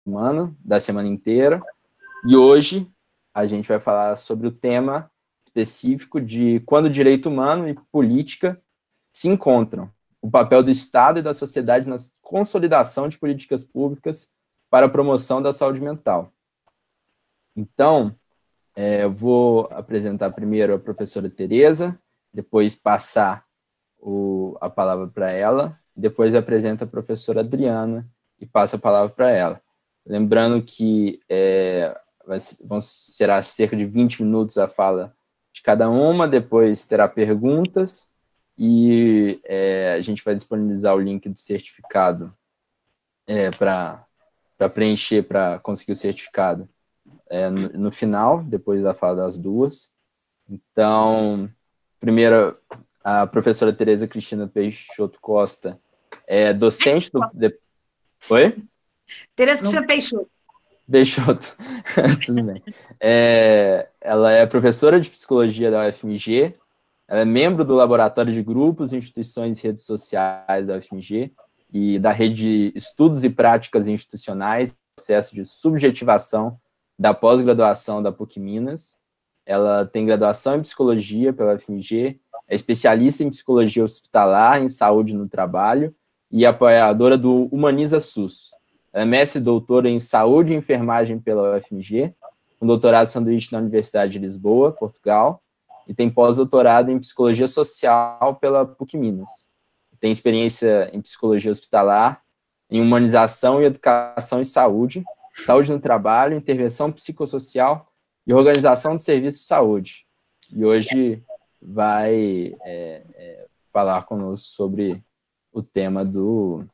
humano, da semana inteira. E hoje a gente vai falar sobre o tema específico de quando o direito humano e política se encontram, o papel do Estado e da sociedade na consolidação de políticas públicas para a promoção da saúde mental. Então, eu vou apresentar primeiro a professora Tereza, depois passar a palavra para ela, depois apresenta a professora Adriana e passa a palavra para ela. Lembrando que será cerca de 20 minutos a fala de cada uma, depois terá perguntas e a gente vai disponibilizar o link do certificado para preencher, para conseguir o certificado no final, depois da fala das duas. Então, primeiro, a professora Tereza Cristina Peixoto Costa é docente do... Oi? Tereza Cristina Peixoto. Peixoto, tudo bem. Ela é professora de psicologia da UFMG, ela é membro do Laboratório de Grupos, Instituições e Redes Sociais da UFMG e da Rede de Estudos e Práticas Institucionais, processo de subjetivação da pós-graduação da PUC Minas. Ela tem graduação em psicologia pela UFMG, é especialista em psicologia hospitalar, em saúde no trabalho e apoiadora do Humaniza SUS. Ela é mestre e doutora em saúde e enfermagem pela UFMG, com doutorado sanduíche na Universidade de Lisboa, Portugal, e tem pós-doutorado em psicologia social pela PUC Minas. Tem experiência em psicologia hospitalar, em humanização e educação em saúde, saúde no trabalho, intervenção psicossocial e organização de serviços de saúde. E hoje vai falar conosco sobre o tema do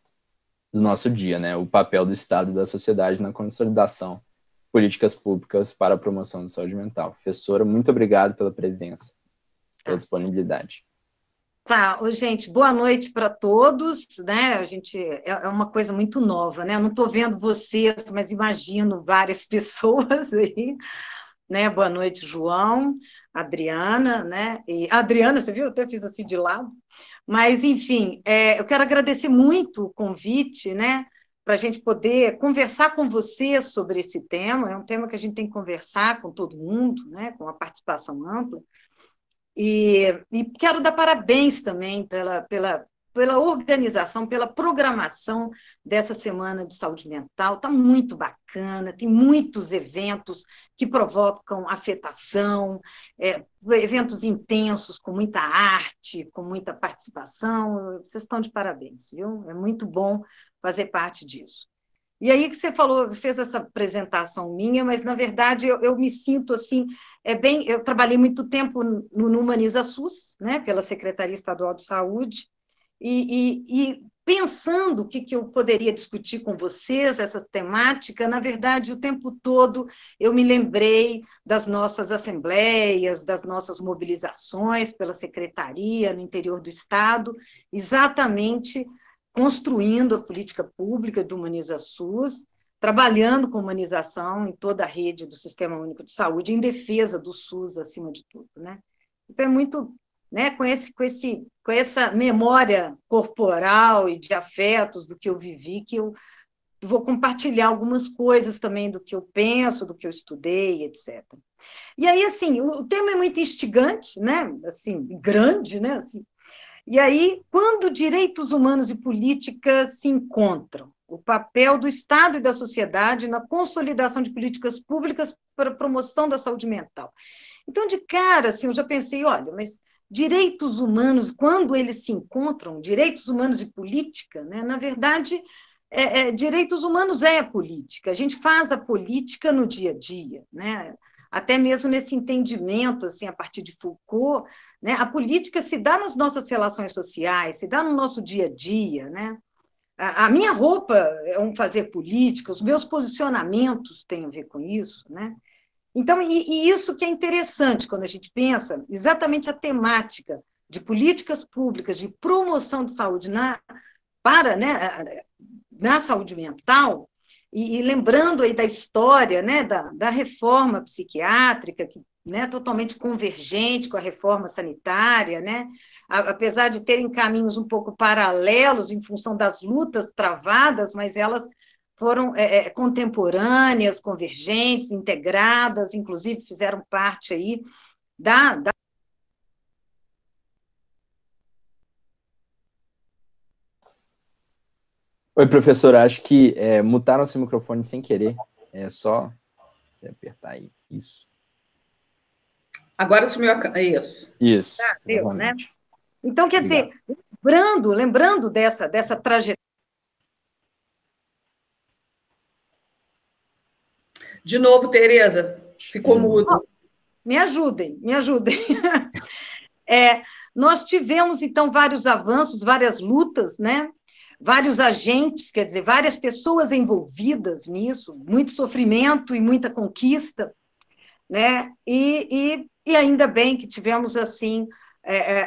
nosso dia, né? O papel do Estado e da sociedade na consolidação de políticas públicas para a promoção da saúde mental. Professora, muito obrigado pela presença, pela disponibilidade. Tá, gente, boa noite para todos, né? A gente é uma coisa muito nova, né? Eu não estou vendo vocês, mas imagino várias pessoas aí, né? Boa noite, João, Adriana, né? E a Adriana, você viu? Eu até fiz assim de lado. Mas, enfim, eu quero agradecer muito o convite, né? Para a gente poder conversar com vocês sobre esse tema. É um tema que a gente tem que conversar com todo mundo, né? Com a participação ampla. E quero dar parabéns também pela organização, pela programação dessa Semana de Saúde Mental. Está muito bacana, tem muitos eventos que provocam afetação, eventos intensos, com muita arte, com muita participação. Vocês estão de parabéns, viu? É muito bom fazer parte disso. E aí que você falou, fez essa apresentação minha, mas, na verdade, eu me sinto assim, eu trabalhei muito tempo no Humaniza SUS, né, pela Secretaria Estadual de Saúde, e pensando o que eu poderia discutir com vocês, essa temática, na verdade, o tempo todo eu me lembrei das nossas assembleias, das nossas mobilizações pela Secretaria no interior do Estado, exatamente construindo a política pública do Humaniza SUS, trabalhando com humanização em toda a rede do Sistema Único de Saúde, em defesa do SUS, acima de tudo, né? Então, é muito, né, com essa memória corporal e de afetos do que eu vivi, que eu vou compartilhar algumas coisas também do que eu penso, do que eu estudei, etc. E aí, assim, o tema é muito instigante, né? Assim, grande, né? Assim, e aí, quando direitos humanos e política se encontram, o papel do Estado e da sociedade na consolidação de políticas públicas para a promoção da saúde mental. Então, de cara, assim, eu já pensei, olha, mas direitos humanos, quando eles se encontram, direitos humanos e política, né, na verdade, direitos humanos é a política. A gente faz a política no dia a dia, né? Até mesmo nesse entendimento, assim, a partir de Foucault, né? A política se dá nas nossas relações sociais, se dá no nosso dia a dia, né? A minha roupa é um fazer política, os meus posicionamentos têm a ver com isso, né? Então, e isso que é interessante quando a gente pensa exatamente a temática de políticas públicas de promoção de saúde né, na saúde mental, e lembrando aí da história, né, da reforma psiquiátrica, que né, totalmente convergente com a reforma sanitária, né, apesar de terem caminhos um pouco paralelos em função das lutas travadas, mas elas foram contemporâneas, convergentes, integradas, inclusive fizeram parte aí da... Oi, professora, acho que mutaram seu microfone sem querer. É só você apertar aí. Isso. Agora sumiu isso. Isso. Tá, deu, né? Então, quer dizer, lembrando dessa trajetória. De novo, Tereza, ficou mudo. Me ajudem. Nós tivemos, então, vários avanços, várias lutas, né? Vários agentes, quer dizer, várias pessoas envolvidas nisso, muito sofrimento e muita conquista, né? E ainda bem que tivemos, assim,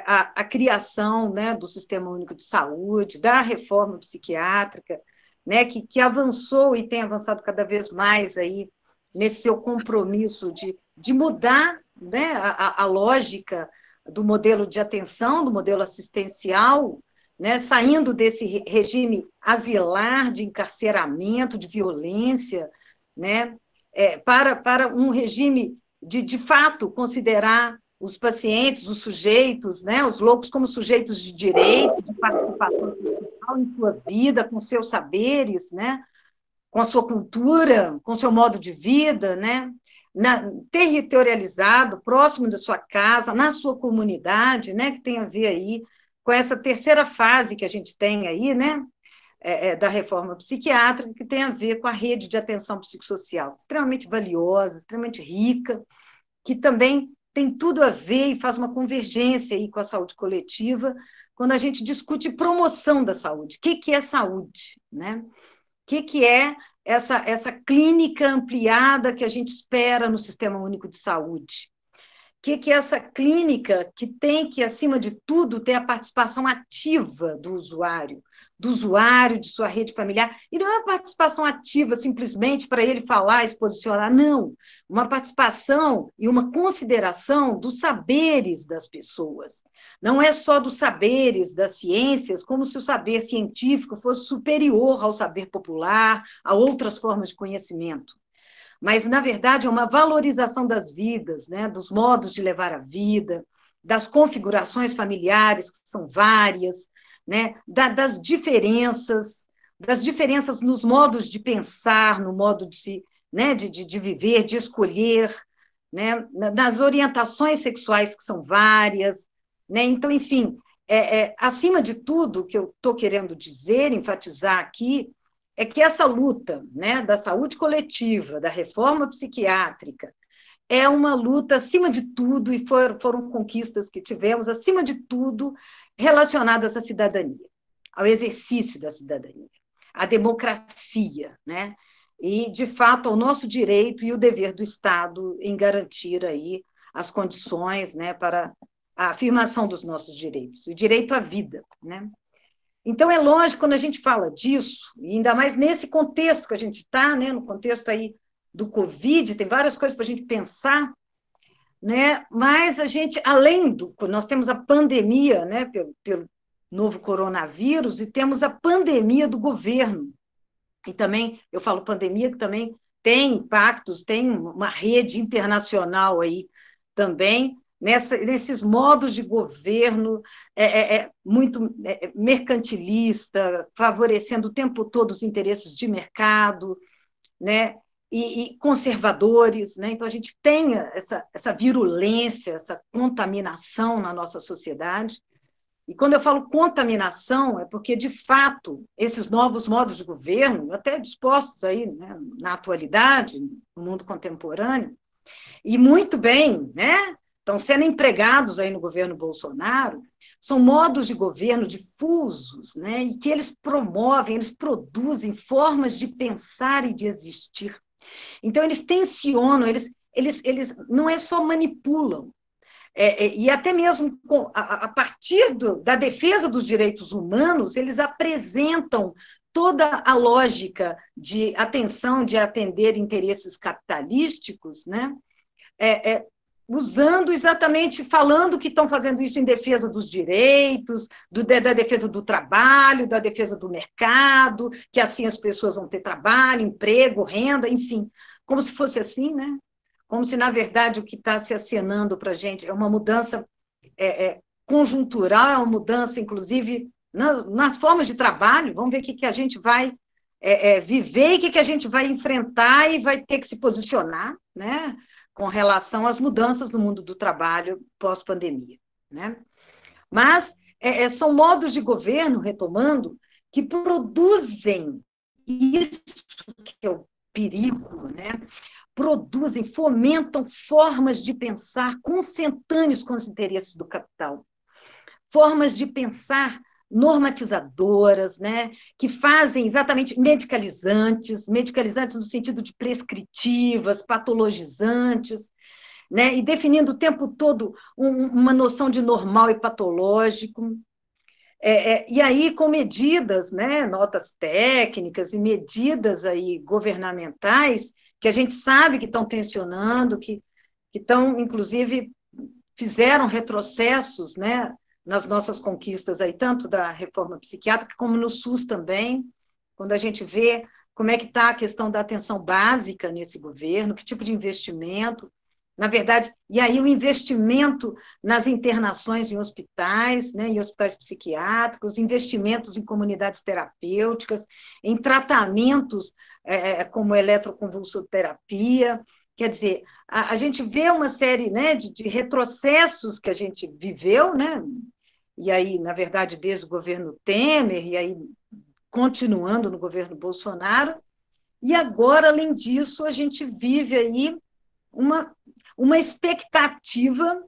a criação, né, do Sistema Único de Saúde, da reforma psiquiátrica, né, que avançou e tem avançado cada vez mais aí nesse seu compromisso de mudar, né, a lógica do modelo de atenção, do modelo assistencial, né, saindo desse regime asilar de encarceramento, de violência, né, para um regime de fato, considerar os pacientes, os sujeitos, né, os loucos como sujeitos de direito, de participação social em sua vida, com seus saberes, né, com a sua cultura, com o seu modo de vida, né, territorializado, próximo da sua casa, na sua comunidade, né, que tem a ver aí com essa terceira fase que a gente tem aí, né, da reforma psiquiátrica, que tem a ver com a rede de atenção psicossocial, extremamente valiosa, extremamente rica, que também tem tudo a ver e faz uma convergência aí com a saúde coletiva, quando a gente discute promoção da saúde. O que é saúde, né? O que é essa clínica ampliada que a gente espera no Sistema Único de Saúde? O que é essa clínica que tem que, acima de tudo, ter a participação ativa do usuário, de sua rede familiar, e não é uma participação ativa simplesmente para ele falar e se posicionar, não, uma participação e uma consideração dos saberes das pessoas. Não é só dos saberes das ciências, como se o saber científico fosse superior ao saber popular, a outras formas de conhecimento. Mas, na verdade, é uma valorização das vidas, né, dos modos de levar a vida, das configurações familiares, que são várias, né, das diferenças nos modos de pensar, no modo de se, né, de viver, de escolher, né, das orientações sexuais, que são várias, né? Então, enfim, acima de tudo, o que eu estou querendo dizer, enfatizar aqui, é que essa luta, né, da saúde coletiva, da reforma psiquiátrica, é uma luta, acima de tudo, e foram conquistas que tivemos, acima de tudo, relacionadas à cidadania, ao exercício da cidadania, à democracia, né? E, de fato, ao nosso direito e o dever do Estado em garantir aí as condições, né, para a afirmação dos nossos direitos, o direito à vida, né? Então, é lógico, quando a gente fala disso, e ainda mais nesse contexto que a gente está, né, no contexto aí do Covid, tem várias coisas para a gente pensar, né? Mas a gente, nós temos a pandemia, né, pelo novo coronavírus, e temos a pandemia do governo. E também, eu falo pandemia, que também tem impactos, tem uma rede internacional aí também, nesses modos de governo muito mercantilista, favorecendo o tempo todo os interesses de mercado, né? E conservadores, né? Então, a gente tem essa virulência, essa contaminação na nossa sociedade. E quando eu falo contaminação, é porque, de fato, esses novos modos de governo, até dispostos aí, né, na atualidade, no mundo contemporâneo, e muito bem, né, estão sendo empregados aí no governo Bolsonaro, são modos de governo difusos, né, e que eles promovem, eles produzem formas de pensar e de existir. Então, eles tensionam, eles não é só manipulam, e até mesmo a partir da defesa dos direitos humanos, eles apresentam toda a lógica de atenção, de atender interesses capitalísticos, né? usando exatamente, falando que estão fazendo isso em defesa dos direitos, da defesa do trabalho, da defesa do mercado, que assim as pessoas vão ter trabalho, emprego, renda, enfim, como se fosse assim, né? Como se, na verdade, o que está se acenando para a gente é uma mudança conjuntural, é uma mudança, inclusive, nas formas de trabalho. Vamos ver o que a gente vai viver e o que a gente vai enfrentar e vai ter que se posicionar, né, com relação às mudanças no mundo do trabalho pós-pandemia, né? Mas são modos de governo, retomando, que produzem isso que é o perigo, né? Produzem, fomentam formas de pensar consentâneos com os interesses do capital, formas de pensar normatizadoras, né, que fazem exatamente medicalizantes no sentido de prescritivas, patologizantes, né, e definindo o tempo todo uma noção de normal e patológico. E aí, com medidas, né, notas técnicas e medidas aí governamentais, que a gente sabe que estão tensionando, que estão, inclusive, fizeram retrocessos, né, nas nossas conquistas aí, tanto da reforma psiquiátrica como no SUS também, quando a gente vê como é que está a questão da atenção básica nesse governo, que tipo de investimento, na verdade, e aí o investimento nas internações em hospitais, né, em hospitais psiquiátricos, investimentos em comunidades terapêuticas, em tratamentos como eletroconvulsoterapia. Quer dizer, a gente vê uma série, né, de retrocessos que a gente viveu, né, e aí, na verdade, desde o governo Temer, e aí continuando no governo Bolsonaro, e agora, além disso, a gente vive aí uma expectativa,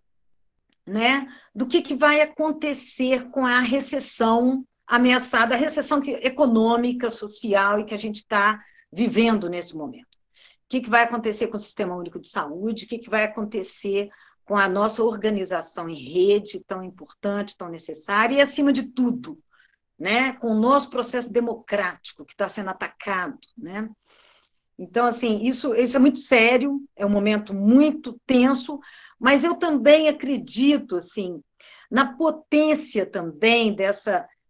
né, do que vai acontecer com a recessão ameaçada, a recessão econômica, social, e que a gente está vivendo nesse momento. O que vai acontecer com o Sistema Único de Saúde, o que vai acontecer com a nossa organização em rede, tão importante, tão necessária, e, acima de tudo, né, com o nosso processo democrático, que está sendo atacado, né? Então, assim, isso é muito sério, é um momento muito tenso, mas eu também acredito, assim, na potência também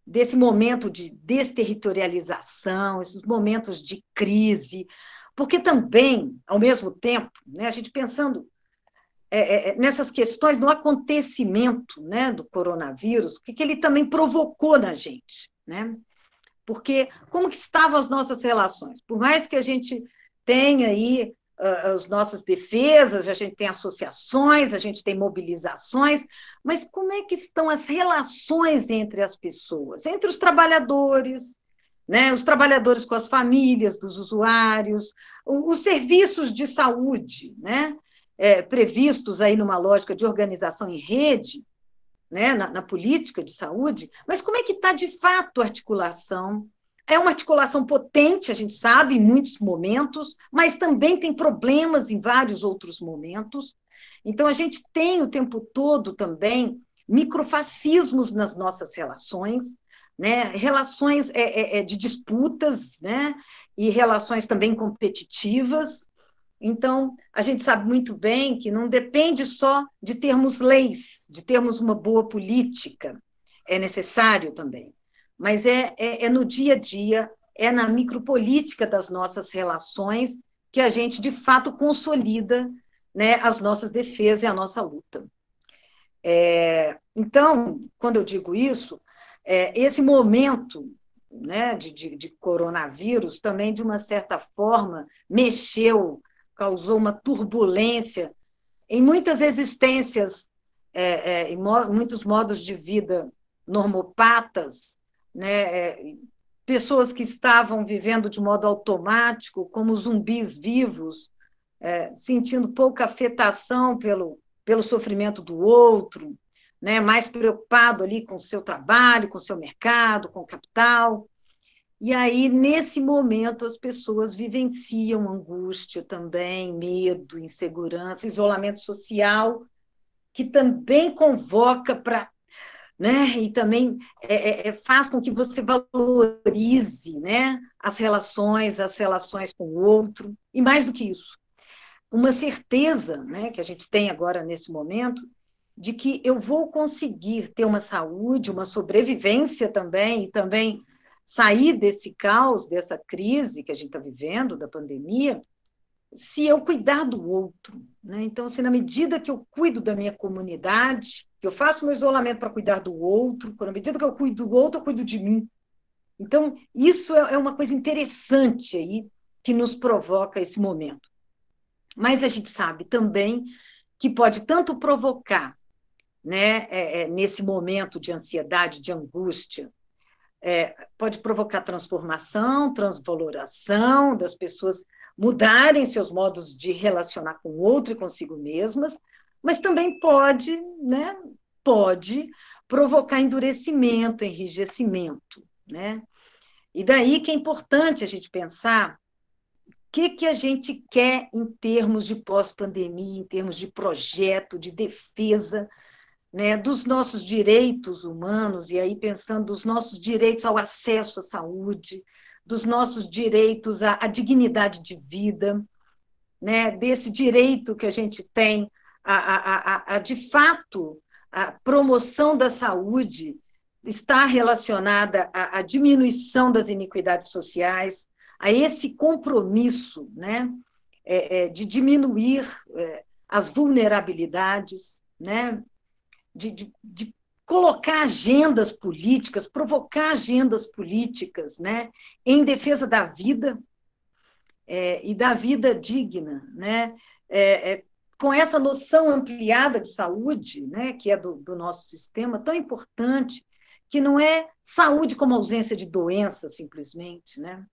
desse momento de desterritorialização, esses momentos de crise, porque também, ao mesmo tempo, né, a gente pensando nessas questões, no acontecimento, né, do coronavírus, o que ele também provocou na gente, né? Porque como que estavam as nossas relações? Por mais que a gente tenha aí as nossas defesas, a gente tem associações, a gente tem mobilizações, mas como é que estão as relações entre as pessoas, entre os trabalhadores, né, os trabalhadores com as famílias dos usuários, os serviços de saúde, né, previstos aí numa lógica de organização em rede, né, na política de saúde, mas como é que está de fato a articulação? É uma articulação potente, a gente sabe, em muitos momentos, mas também tem problemas em vários outros momentos. Então, a gente tem o tempo todo também microfascismos nas nossas relações, né? Relações de disputas, né? E relações também competitivas. Então, a gente sabe muito bem que não depende só de termos leis, de termos uma boa política, é necessário também, mas é no dia a dia, é na micropolítica das nossas relações que a gente, de fato, consolida, né, as nossas defesas e a nossa luta. Então, quando eu digo isso, esse momento, né, de coronavírus também, de uma certa forma, causou uma turbulência em muitas existências, em muitos modos de vida normopatas, né, pessoas que estavam vivendo de modo automático, como zumbis vivos, sentindo pouca afetação pelo sofrimento do outro, né, mais preocupado ali com o seu trabalho, com o seu mercado, com o capital. E aí, nesse momento, as pessoas vivenciam angústia também, medo, insegurança, isolamento social, que também convoca para, né, e também faz com que você valorize, né, as relações com o outro, e mais do que isso, uma certeza, né, que a gente tem agora nesse momento, de que eu vou conseguir ter uma saúde, uma sobrevivência também, e também sair desse caos, dessa crise que a gente está vivendo, da pandemia, se eu cuidar do outro, né? Então, assim, na medida que eu cuido da minha comunidade, que eu faço meu isolamento para cuidar do outro, na medida que eu cuido do outro, eu cuido de mim. Então, isso é uma coisa interessante aí que nos provoca esse momento. Mas a gente sabe também que pode tanto provocar, né, nesse momento de ansiedade, de angústia, pode provocar transformação, transvaloração das pessoas mudarem seus modos de relacionar com o outro e consigo mesmas, mas também pode, né, pode provocar endurecimento, enrijecimento, né? E daí que é importante a gente pensar o que a gente quer em termos de pós-pandemia, em termos de projeto, de defesa, né, dos nossos direitos humanos, e aí pensando dos nossos direitos ao acesso à saúde, dos nossos direitos à dignidade de vida, né, desse direito que a gente tem de fato, a promoção da saúde está relacionada à diminuição das iniquidades sociais, a esse compromisso, né, de diminuir as vulnerabilidades, né, de colocar agendas políticas, provocar agendas políticas, né, em defesa da vida e da vida digna, né, com essa noção ampliada de saúde, né, que é do nosso sistema, tão importante, que não é saúde como ausência de doença, simplesmente, né,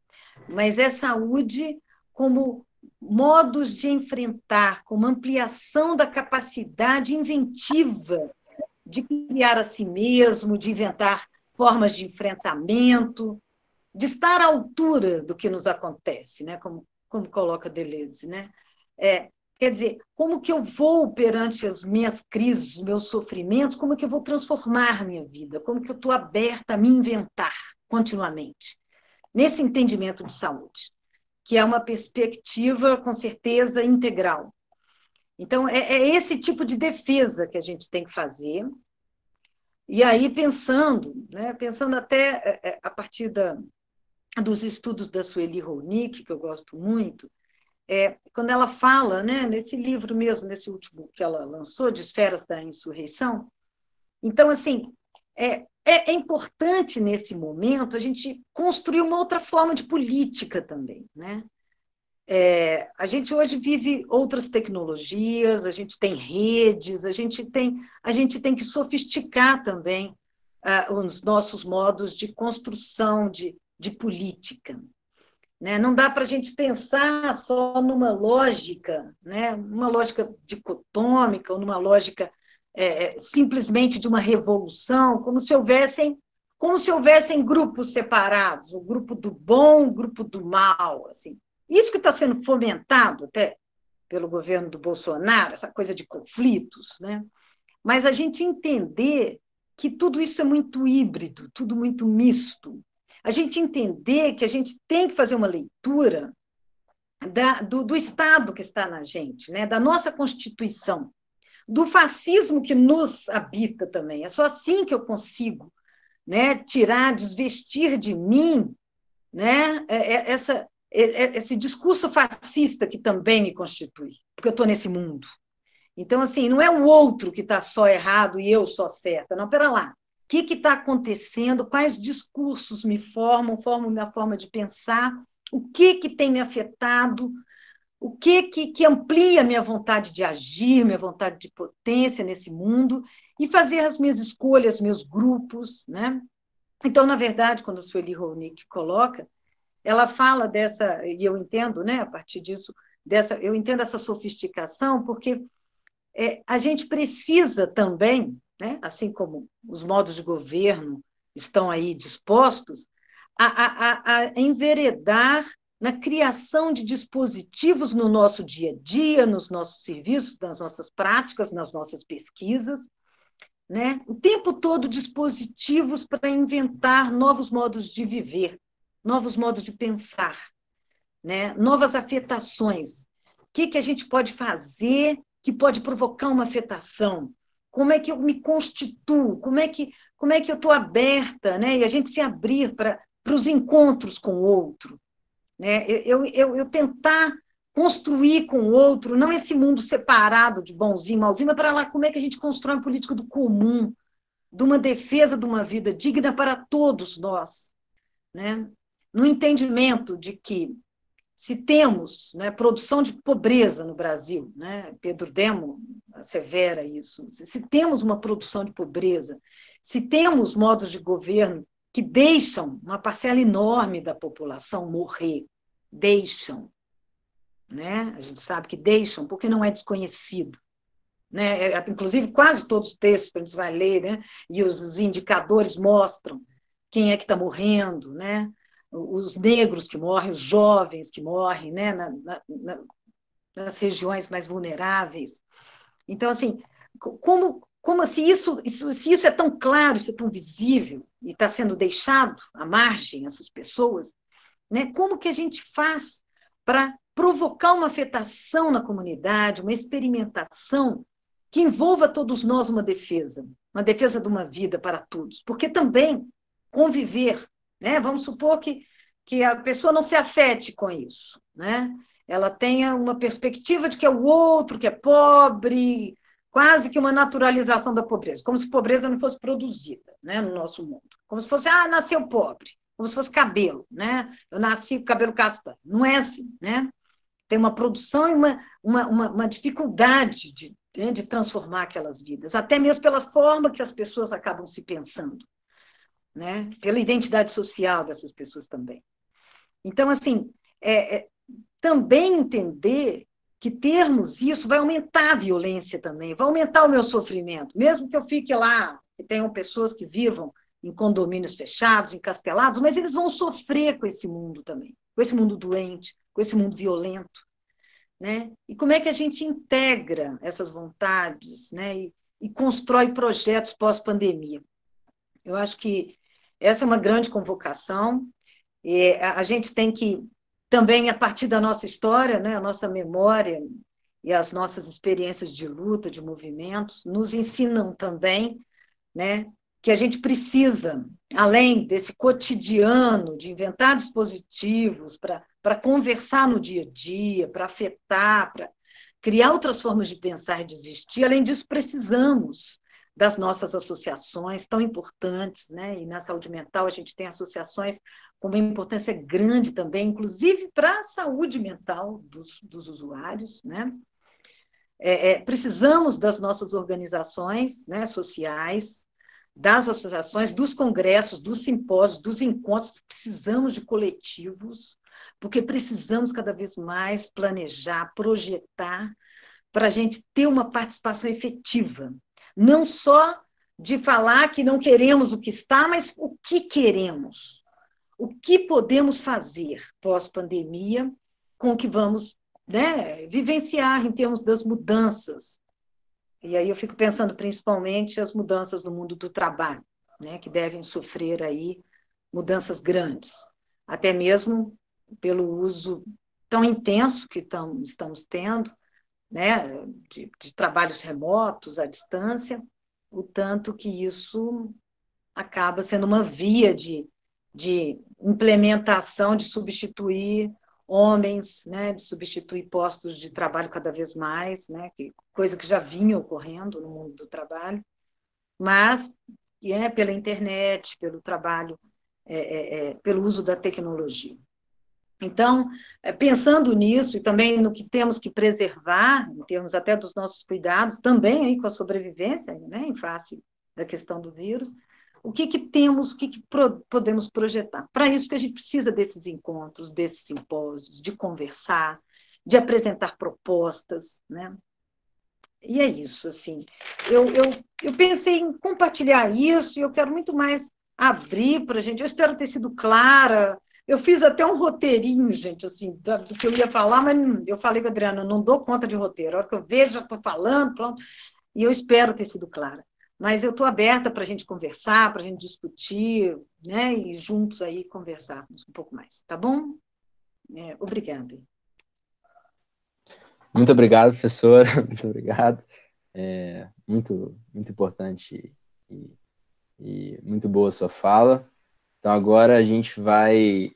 mas é saúde como modos de enfrentar, como ampliação da capacidade inventiva de criar a si mesmo, de inventar formas de enfrentamento, de estar à altura do que nos acontece, né? como coloca Deleuze. Né? Quer dizer, como que eu vou perante as minhas crises, os meus sofrimentos, como que eu vou transformar minha vida, como que eu estou aberta a me inventar continuamente, nesse entendimento de saúde, que é uma perspectiva, com certeza, integral. Então, é esse tipo de defesa que a gente tem que fazer. E aí, pensando, né, pensando até a partir dos estudos da Sueli Rolnick, que eu gosto muito, quando ela fala, né, nesse livro mesmo, nesse último que ela lançou, de Esferas da Insurreição, então, assim, é importante, nesse momento, a gente construir uma outra forma de política também, né? A gente hoje vive outras tecnologias, a gente tem redes, a gente tem que sofisticar também os nossos modos de construção de política. Né? Não dá para a gente pensar só numa lógica, né? Uma lógica dicotômica, ou numa lógica simplesmente de uma revolução, como se houvessem grupos separados, o grupo do bom, o grupo do mal, assim. Isso que está sendo fomentado até pelo governo do Bolsonaro, essa coisa de conflitos, né? Mas a gente entender que tudo isso é muito híbrido, tudo muito misto. A gente entender que a gente tem que fazer uma leitura do Estado que está na gente, né? Da nossa Constituição, do fascismo que nos habita também. É só assim que eu consigo, né, tirar, desvestir de mim, né, esse discurso fascista que também me constitui, porque eu estou nesse mundo. Então, assim, não é o outro que está só errado e eu só certa. Não, pera lá. O que está acontecendo? Quais discursos me formam minha forma de pensar? O que tem me afetado? O que amplia minha vontade de agir, minha vontade de potência nesse mundo e fazer as minhas escolhas, meus grupos, né? Então, na verdade, quando a Sueli Rolnick coloca, ela fala dessa, e eu entendo, né, a partir disso, eu entendo essa sofisticação, porque a gente precisa também, né, assim como os modos de governo estão aí dispostos, a enveredar na criação de dispositivos no nosso dia a dia, nos nossos serviços, nas nossas práticas, nas nossas pesquisas, né? O tempo todo dispositivos para inventar novos modos de viver, novos modos de pensar, né? Novas afetações que a gente pode fazer que pode provocar uma afetação? Como é que eu me constituo? Como é que eu estou aberta, né? E a gente se abrir para os encontros com o outro, né? Eu tentar construir com o outro, não esse mundo separado de bonzinho e malzinho, mas para lá como é que a gente constrói uma política do comum, de uma defesa de uma vida digna para todos nós, né? No entendimento de que se temos, né, produção de pobreza no Brasil, né, Pedro Demo assevera isso, se temos uma produção de pobreza, se temos modos de governo que deixam uma parcela enorme da população morrer, deixam, né? A gente sabe que deixam, porque não é desconhecido. Né? Inclusive, quase todos os textos que a gente vai ler, né? E os indicadores mostram quem é que está morrendo, né? Os negros que morrem, os jovens que morrem, né? Nas regiões mais vulneráveis. Então, assim, como se isso é tão claro, isso é tão visível, e está sendo deixado à margem, essas pessoas, né? Como que a gente faz para provocar uma afetação na comunidade, uma experimentação que envolva todos nós uma defesa de uma vida para todos? Porque também conviver, né? Vamos supor que a pessoa não se afete com isso, né? Ela tenha uma perspectiva de que é o outro que é pobre, quase que uma naturalização da pobreza, como se pobreza não fosse produzida, né, no nosso mundo. Como se fosse, nasceu pobre, como se fosse cabelo, né? Eu nasci com cabelo castanho. Não é assim, né? Tem uma produção e uma dificuldade de transformar aquelas vidas, até mesmo pela forma que as pessoas acabam se pensando, né? Pela identidade social dessas pessoas também. Então, assim, também entender que termos isso vai aumentar a violência também, vai aumentar o meu sofrimento, mesmo que eu fique lá, que tenham pessoas que vivam em condomínios fechados, encastelados, mas eles vão sofrer com esse mundo também, com esse mundo doente, com esse mundo violento, né? E como é que a gente integra essas vontades, né? E constrói projetos pós-pandemia? Eu acho que essa é uma grande convocação, e a gente tem que também, a partir da nossa história, né, a nossa memória e as nossas experiências de luta, de movimentos, nos ensinam também, né, que a gente precisa, além desse cotidiano, de inventar dispositivos para conversar no dia a dia, para afetar, para criar outras formas de pensar e de existir. Além disso, precisamos das nossas associações tão importantes, né? E na saúde mental a gente tem associações com uma importância grande também, inclusive para a saúde mental dos usuários, né? Precisamos das nossas organizações, né, sociais, das associações, dos congressos, dos simpósios, dos encontros, precisamos de coletivos, porque precisamos cada vez mais planejar, projetar, para a gente ter uma participação efetiva. Não só de falar que não queremos o que está, mas o que queremos. O que podemos fazer pós-pandemia com o que vamos, né, vivenciar em termos das mudanças. E aí eu fico pensando principalmente as mudanças no mundo do trabalho, né, que devem sofrer aí mudanças grandes, até mesmo pelo uso tão intenso que estamos tendo, né, de trabalhos remotos, à distância, o tanto que isso acaba sendo uma via de implementação, de substituir homens, né, de substituir postos de trabalho cada vez mais, né, coisa que já vinha ocorrendo no mundo do trabalho, mas pela internet, pelo trabalho, pelo uso da tecnologia. Então, pensando nisso e também no que temos que preservar, em termos até dos nossos cuidados, também aí com a sobrevivência, né, em face da questão do vírus, o que temos, o que podemos projetar? Para isso que a gente precisa desses encontros, desses simpósios, de conversar, de apresentar propostas, né? E é isso, assim. Eu pensei em compartilhar isso e eu quero muito mais abrir para a gente. Eu espero ter sido clara. Eu fiz até um roteirinho, gente, assim, do que eu ia falar, mas eu falei com a Adriana, não dou conta de roteiro. A hora que eu vejo, já estou falando, pronto. E eu espero ter sido clara. Mas eu estou aberta para a gente conversar, para a gente discutir, né? E juntos aí conversarmos um pouco mais, tá bom? Obrigada. Muito obrigado, professora. Muito obrigado. Muito importante e muito boa a sua fala. Então, agora a gente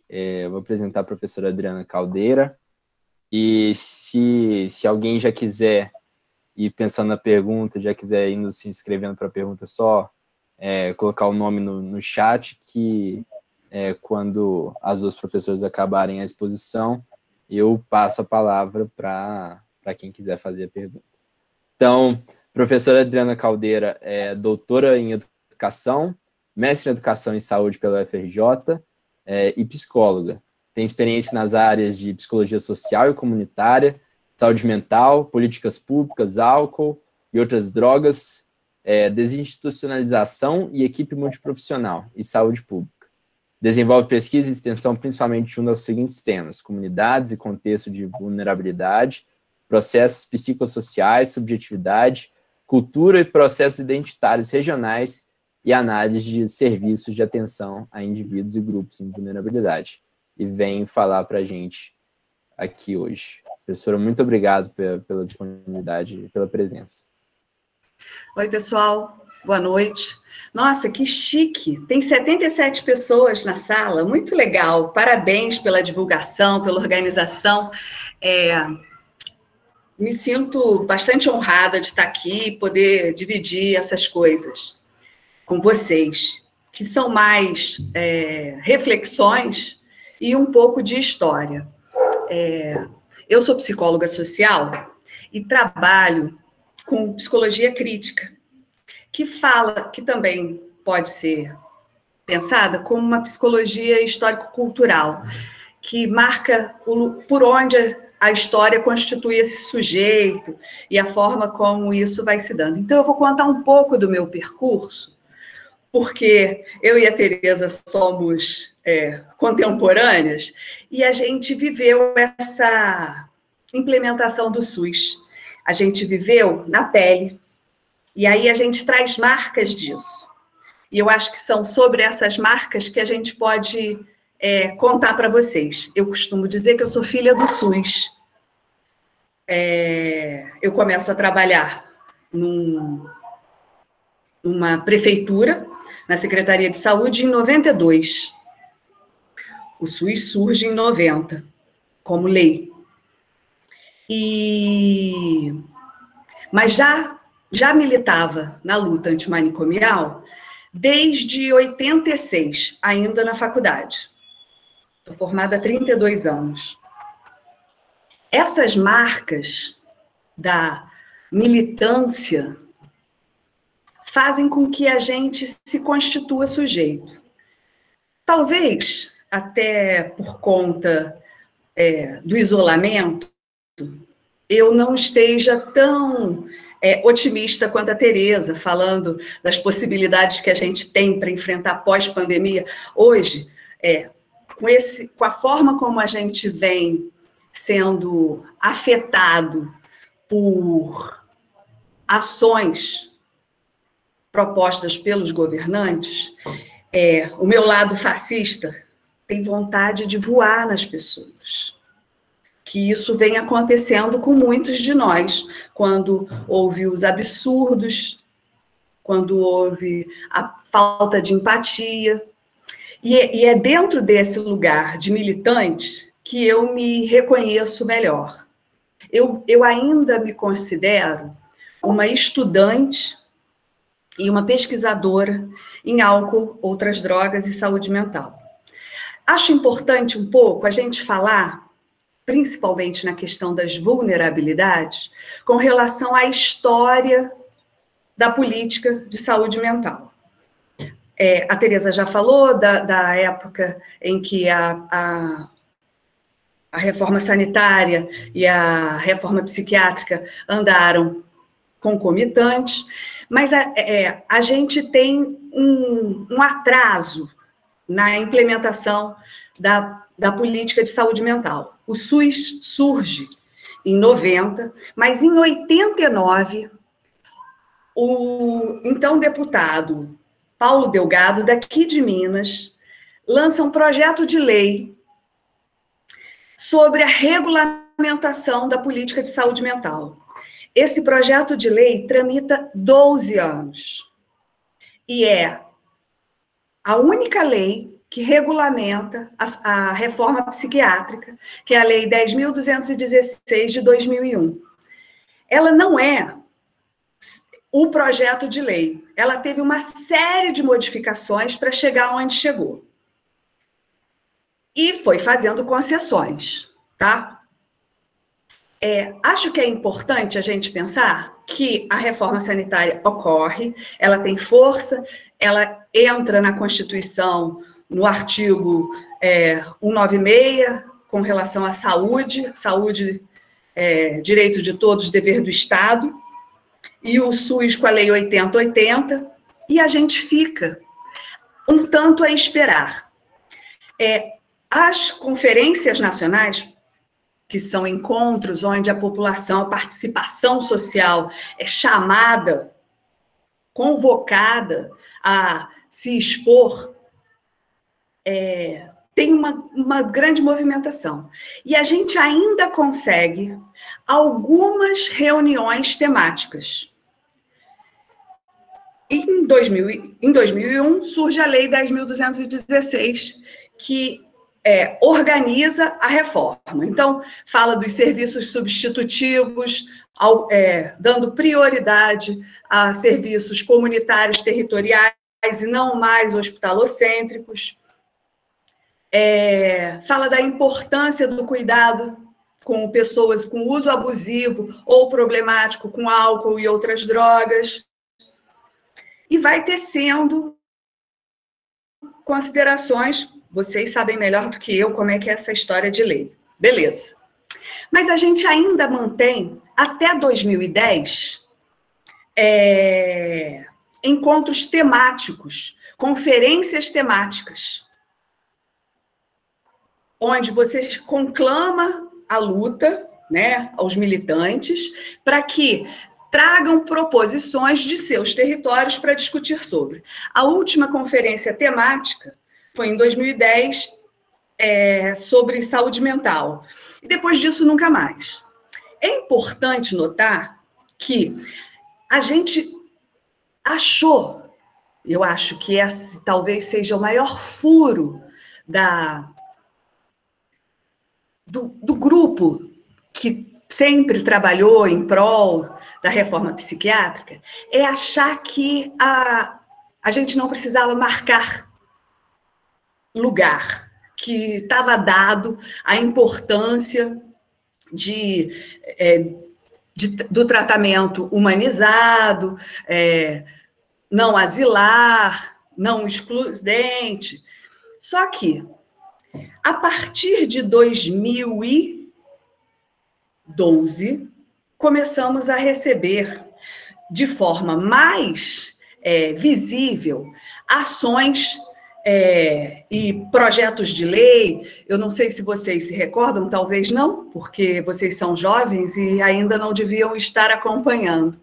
eu vou apresentar a professora Adriana Caldeira. E se alguém já quiser ir pensando na pergunta, já quiser ir se inscrevendo para a pergunta, só colocar o nome no chat, que quando as duas professoras acabarem a exposição, eu passo a palavra para quem quiser fazer a pergunta. Então, professora Adriana Caldeira é doutora em Educação, mestre em Educação e Saúde pela UFRJ e psicóloga. Tem experiência nas áreas de psicologia social e comunitária, saúde mental, políticas públicas, álcool e outras drogas, desinstitucionalização e equipe multiprofissional e saúde pública. Desenvolve pesquisa e extensão principalmente junto aos seguintes temas: comunidades e contexto de vulnerabilidade, processos psicossociais, subjetividade, cultura e processos identitários regionais e análise de serviços de atenção a indivíduos e grupos em vulnerabilidade. E vem falar para a gente aqui hoje. Professora, muito obrigado pela disponibilidade e pela presença. Oi, pessoal. Boa noite. Nossa, que chique! Tem 77 pessoas na sala, muito legal. Parabéns pela divulgação, pela organização. Me sinto bastante honrada de estar aqui e poder dividir essas coisas com vocês, que são mais reflexões e um pouco de história. Eu sou psicóloga social e trabalho com psicologia crítica, que também pode ser pensada como uma psicologia histórico-cultural, que marca por onde a história constitui esse sujeito e a forma como isso vai se dando. Então, eu vou contar um pouco do meu percurso, porque eu e a Tereza somos contemporâneas, e a gente viveu essa implementação do SUS. A gente viveu na pele, e aí a gente traz marcas disso. E eu acho que são sobre essas marcas que a gente pode contar para vocês. Eu costumo dizer que eu sou filha do SUS. Eu começo a trabalhar numa prefeitura, na Secretaria de Saúde, em 92. O SUS surge em 90, como lei. Mas já militava na luta antimanicomial desde 86, ainda na faculdade. Estou formada há 32 anos. Essas marcas da militância fazem com que a gente se constitua sujeito. Talvez, até por conta do isolamento, eu não esteja tão otimista quanto a Tereza, falando das possibilidades que a gente tem para enfrentar pós-pandemia. Hoje, com a forma como a gente vem sendo afetado por ações propostas pelos governantes, o meu lado fascista tem vontade de voar nas pessoas. Que isso vem acontecendo com muitos de nós, quando houve os absurdos, quando houve a falta de empatia. E é dentro desse lugar de militante que eu me reconheço melhor. Eu ainda me considero uma estudante e uma pesquisadora em álcool, outras drogas e saúde mental. Acho importante um pouco a gente falar, principalmente na questão das vulnerabilidades, com relação à história da política de saúde mental. A Tereza já falou da época em que a reforma sanitária e a reforma psiquiátrica andaram concomitantes, mas a gente tem um atraso na implementação da política de saúde mental. O SUS surge em 90, mas em 89, o então deputado Paulo Delgado, daqui de Minas, lança um projeto de lei sobre a regulamentação regulamentação da política de saúde mental. Esse projeto de lei tramita 12 anos. E é a única lei que regulamenta a reforma psiquiátrica, que é a Lei 10.216 de 2001. Ela não é o projeto de lei. Ela teve uma série de modificações para chegar onde chegou. E foi fazendo concessões, tá? Acho que é importante a gente pensar que a reforma sanitária ocorre, ela tem força, ela entra na Constituição no artigo 196, com relação à saúde, direito de todos, dever do Estado, e o SUS com a Lei 8080, e a gente fica um tanto a esperar. As conferências nacionais, que são encontros onde a população, a participação social é chamada, convocada a se expor, tem uma grande movimentação. E a gente ainda consegue algumas reuniões temáticas. Em 2001, surge a Lei 10.216, que organiza a reforma. Então, fala dos serviços substitutivos, dando prioridade a serviços comunitários territoriais e não mais hospitalocêntricos. Fala da importância do cuidado com pessoas com uso abusivo ou problemático com álcool e outras drogas. E vai tecendo considerações. Vocês sabem melhor do que eu como é que é essa história de lei. Beleza. Mas a gente ainda mantém, até 2010, encontros temáticos, conferências temáticas, onde você conclama a luta, né, aos militantes, para que tragam proposições de seus territórios para discutir sobre. A última conferência temática foi em 2010, sobre saúde mental. E depois disso, nunca mais. É importante notar que a gente achou, eu acho que esse talvez seja o maior furo do grupo que sempre trabalhou em prol da reforma psiquiátrica, é achar que a gente não precisava marcar lugar, que estava dado a importância do tratamento humanizado, não asilar, não excludente. Só que, a partir de 2012, começamos a receber, de forma mais visível, ações e projetos de lei. Eu não sei se vocês se recordam, talvez não, porque vocês são jovens e ainda não deviam estar acompanhando.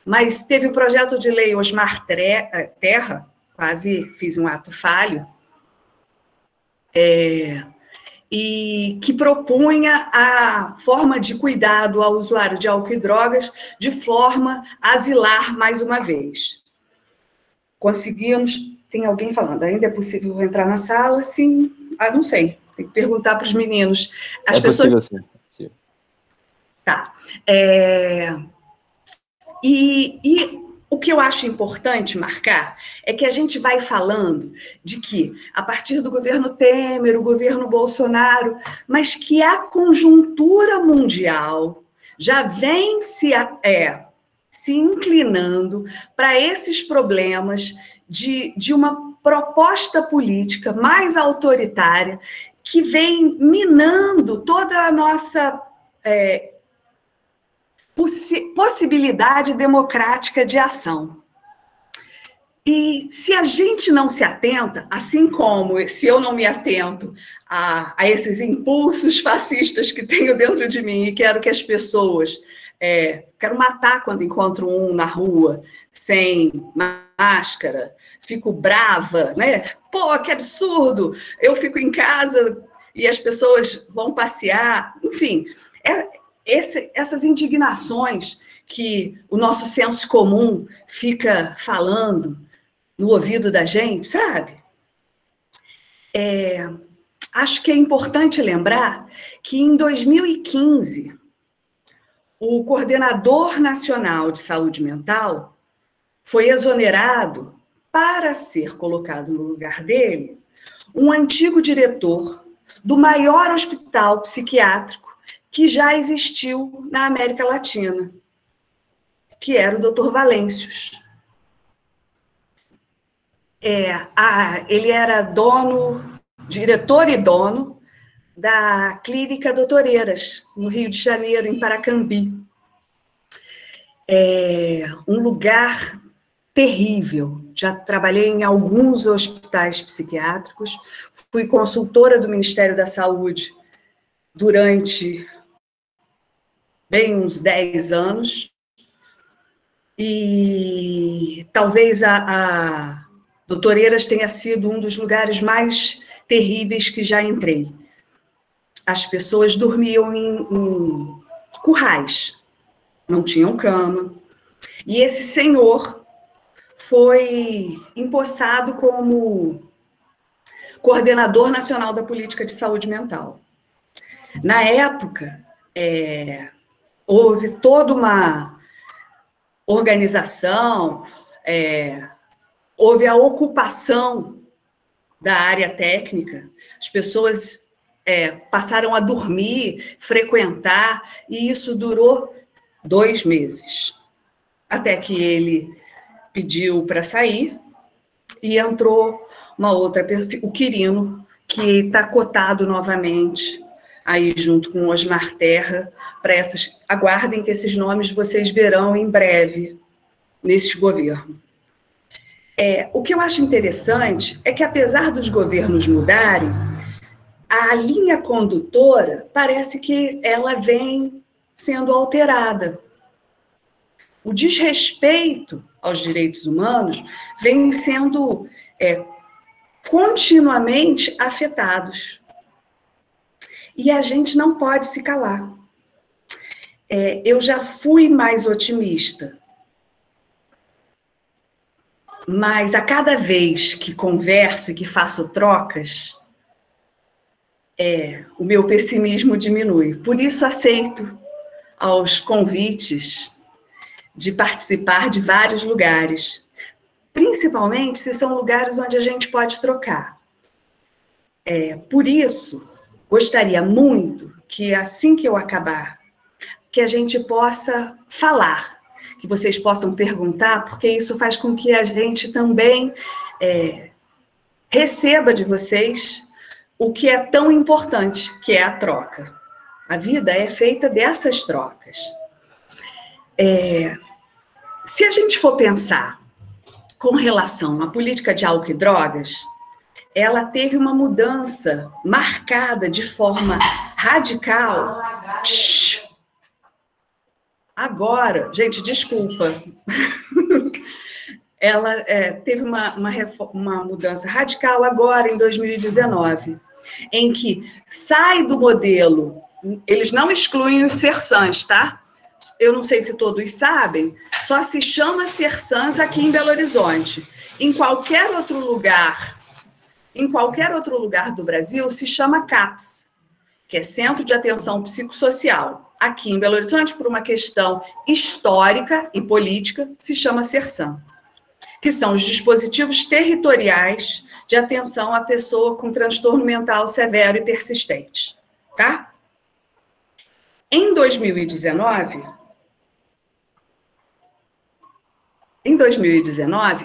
Mas teve o projeto de lei Osmar Terra, quase fiz um ato falho, e que propunha a forma de cuidado ao usuário de álcool e drogas de forma a asilar mais uma vez. Conseguimos. Tem alguém falando, ainda é possível entrar na sala? Sim. Não sei, tem que perguntar para os meninos. As pessoas... possível, sim. Tá. E o que eu acho importante marcar é que a gente vai falando de que, a partir do governo Temer, o governo Bolsonaro, mas que a conjuntura mundial já vem se inclinando para esses problemas de uma proposta política mais autoritária que vem minando toda a nossa possibilidade democrática de ação. E se a gente não se atenta, assim como se eu não me atento a esses impulsos fascistas que tenho dentro de mim e quero que as pessoas... quero matar quando encontro um na rua, sem máscara, fico brava, né? Pô, que absurdo! Eu fico em casa e as pessoas vão passear. Enfim, essas indignações que o nosso senso comum fica falando no ouvido da gente, sabe? Acho que é importante lembrar que em 2015, o Coordenador Nacional de Saúde Mental foi exonerado para ser colocado no lugar dele um antigo diretor do maior hospital psiquiátrico que já existiu na América Latina, que era o Dr. Valêncios. Ele era diretor e dono da Clínica Doutoreiras, no Rio de Janeiro, em Paracambi. Um lugar terrível. Já trabalhei em alguns hospitais psiquiátricos, fui consultora do Ministério da Saúde durante bem uns 10 anos, e talvez a Doutoreiras tenha sido um dos lugares mais terríveis que já entrei. As pessoas dormiam em currais, não tinham cama, e esse senhor foi empossado como coordenador nacional da política de saúde mental. Na época, houve toda uma organização, houve a ocupação da área técnica, as pessoas passaram a dormir, frequentar, e isso durou 2 meses, até que ele pediu para sair e entrou uma outra, o Quirino, que está cotado novamente aí junto com o Osmar Terra, aguardem que esses nomes vocês verão em breve nesse governo. O que eu acho interessante é que, apesar dos governos mudarem, a linha condutora parece que ela vem sendo alterada. O desrespeito aos direitos humanos vem sendo continuamente afetados. E a gente não pode se calar. Eu já fui mais otimista, mas a cada vez que converso e que faço trocas, o meu pessimismo diminui. Por isso aceito aos convites de participar de vários lugares, principalmente se são lugares onde a gente pode trocar. Por isso, gostaria muito que, assim que eu acabar, que a gente possa falar, que vocês possam perguntar, porque isso faz com que a gente também receba de vocês o que é tão importante, que é a troca. A vida é feita dessas trocas. Se a gente for pensar com relação à política de álcool e drogas, ela teve uma mudança marcada de forma radical. Agora, gente, desculpa. Ela teve uma mudança radical agora, em 2019, em que sai do modelo, eles não excluem os Sersans, tá? Eu não sei se todos sabem, só se chama Sersans aqui em Belo Horizonte. Em qualquer outro lugar do Brasil, se chama CAPS, que é Centro de Atenção Psicossocial. Aqui em Belo Horizonte, por uma questão histórica e política, se chama Sersan, que são os dispositivos territoriais de atenção à pessoa com transtorno mental severo e persistente, tá? Em 2019,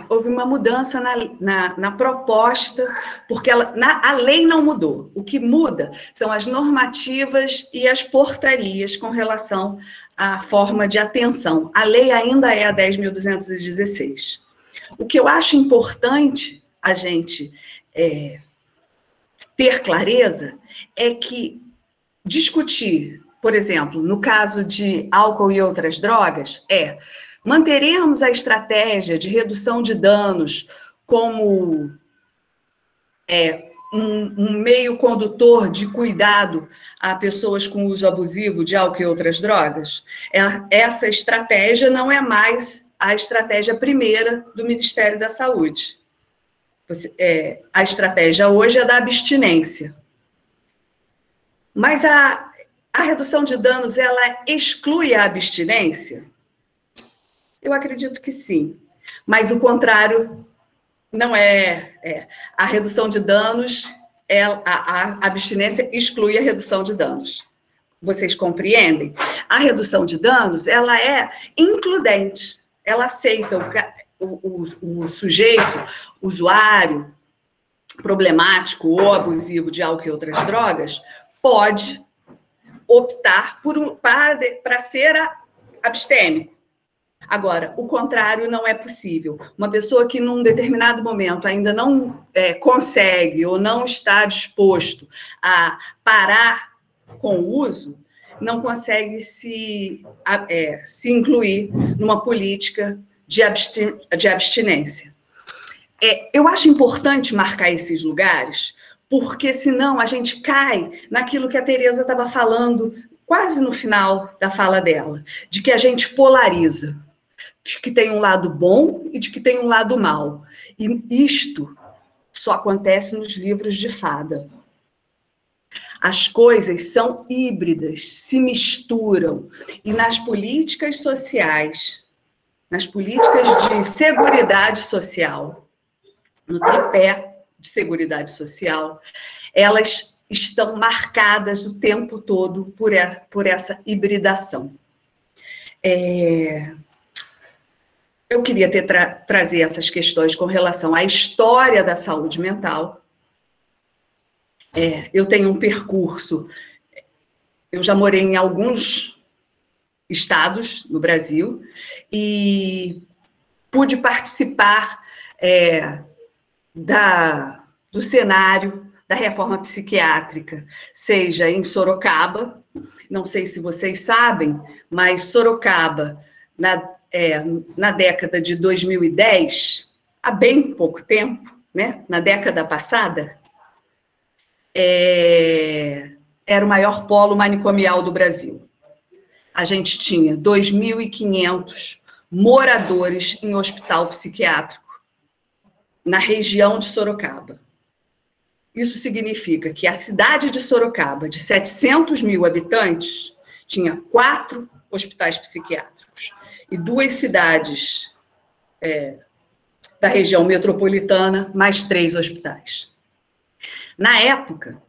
houve uma mudança na proposta, porque a lei não mudou. O que muda são as normativas e as portarias com relação à forma de atenção. A lei ainda é a 10.216. O que eu acho importante a gente ter clareza é que discutir, por exemplo, no caso de álcool e outras drogas, manteremos a estratégia de redução de danos como um meio condutor de cuidado a pessoas com uso abusivo de álcool e outras drogas? Essa estratégia não é mais a estratégia primeira do Ministério da Saúde. A estratégia hoje é da abstinência. Mas a redução de danos, ela exclui a abstinência? Eu acredito que sim. Mas o contrário não é. A redução de danos, a abstinência exclui a redução de danos. Vocês compreendem? A redução de danos, ela é includente. Ela aceita o sujeito, usuário, problemático ou abusivo de álcool e outras drogas, pode optar para ser abstêmico. Agora, o contrário não é possível. Uma pessoa que, num determinado momento, ainda não consegue ou não está disposto a parar com o uso, não consegue se incluir numa política de abstinência. Eu acho importante marcar esses lugares, porque senão a gente cai naquilo que a Tereza estava falando quase no final da fala dela, de que a gente polariza, de que tem um lado bom e de que tem um lado mau. E isto só acontece nos livros de fada. As coisas são híbridas, se misturam. E nas políticas sociais, nas políticas de seguridade social, no tripé de seguridade social, elas estão marcadas o tempo todo por essa hibridação. Eu queria trazer essas questões com relação à história da saúde mental. Eu tenho um percurso, eu já morei em alguns estados no Brasil e pude participar do cenário da reforma psiquiátrica, seja em Sorocaba, não sei se vocês sabem, mas Sorocaba, na década de 2010, há bem pouco tempo, né, na década passada, era o maior polo manicomial do Brasil. A gente tinha 2.500 moradores em hospital psiquiátrico na região de Sorocaba. Isso significa que a cidade de Sorocaba, de 700 mil habitantes, tinha 4 hospitais psiquiátricos e 2 cidades da região metropolitana, mais 3 hospitais. Na época,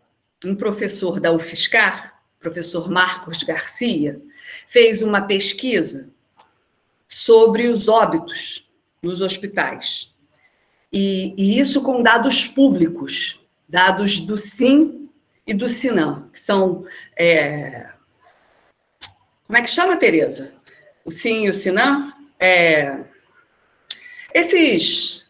um professor da UFSCar, professor Marcos Garcia, fez uma pesquisa sobre os óbitos nos hospitais. E isso com dados públicos, dados do SIM e do SINAM, que são... como é que chama, Tereza? O SIM e o SINAM? Esqueci.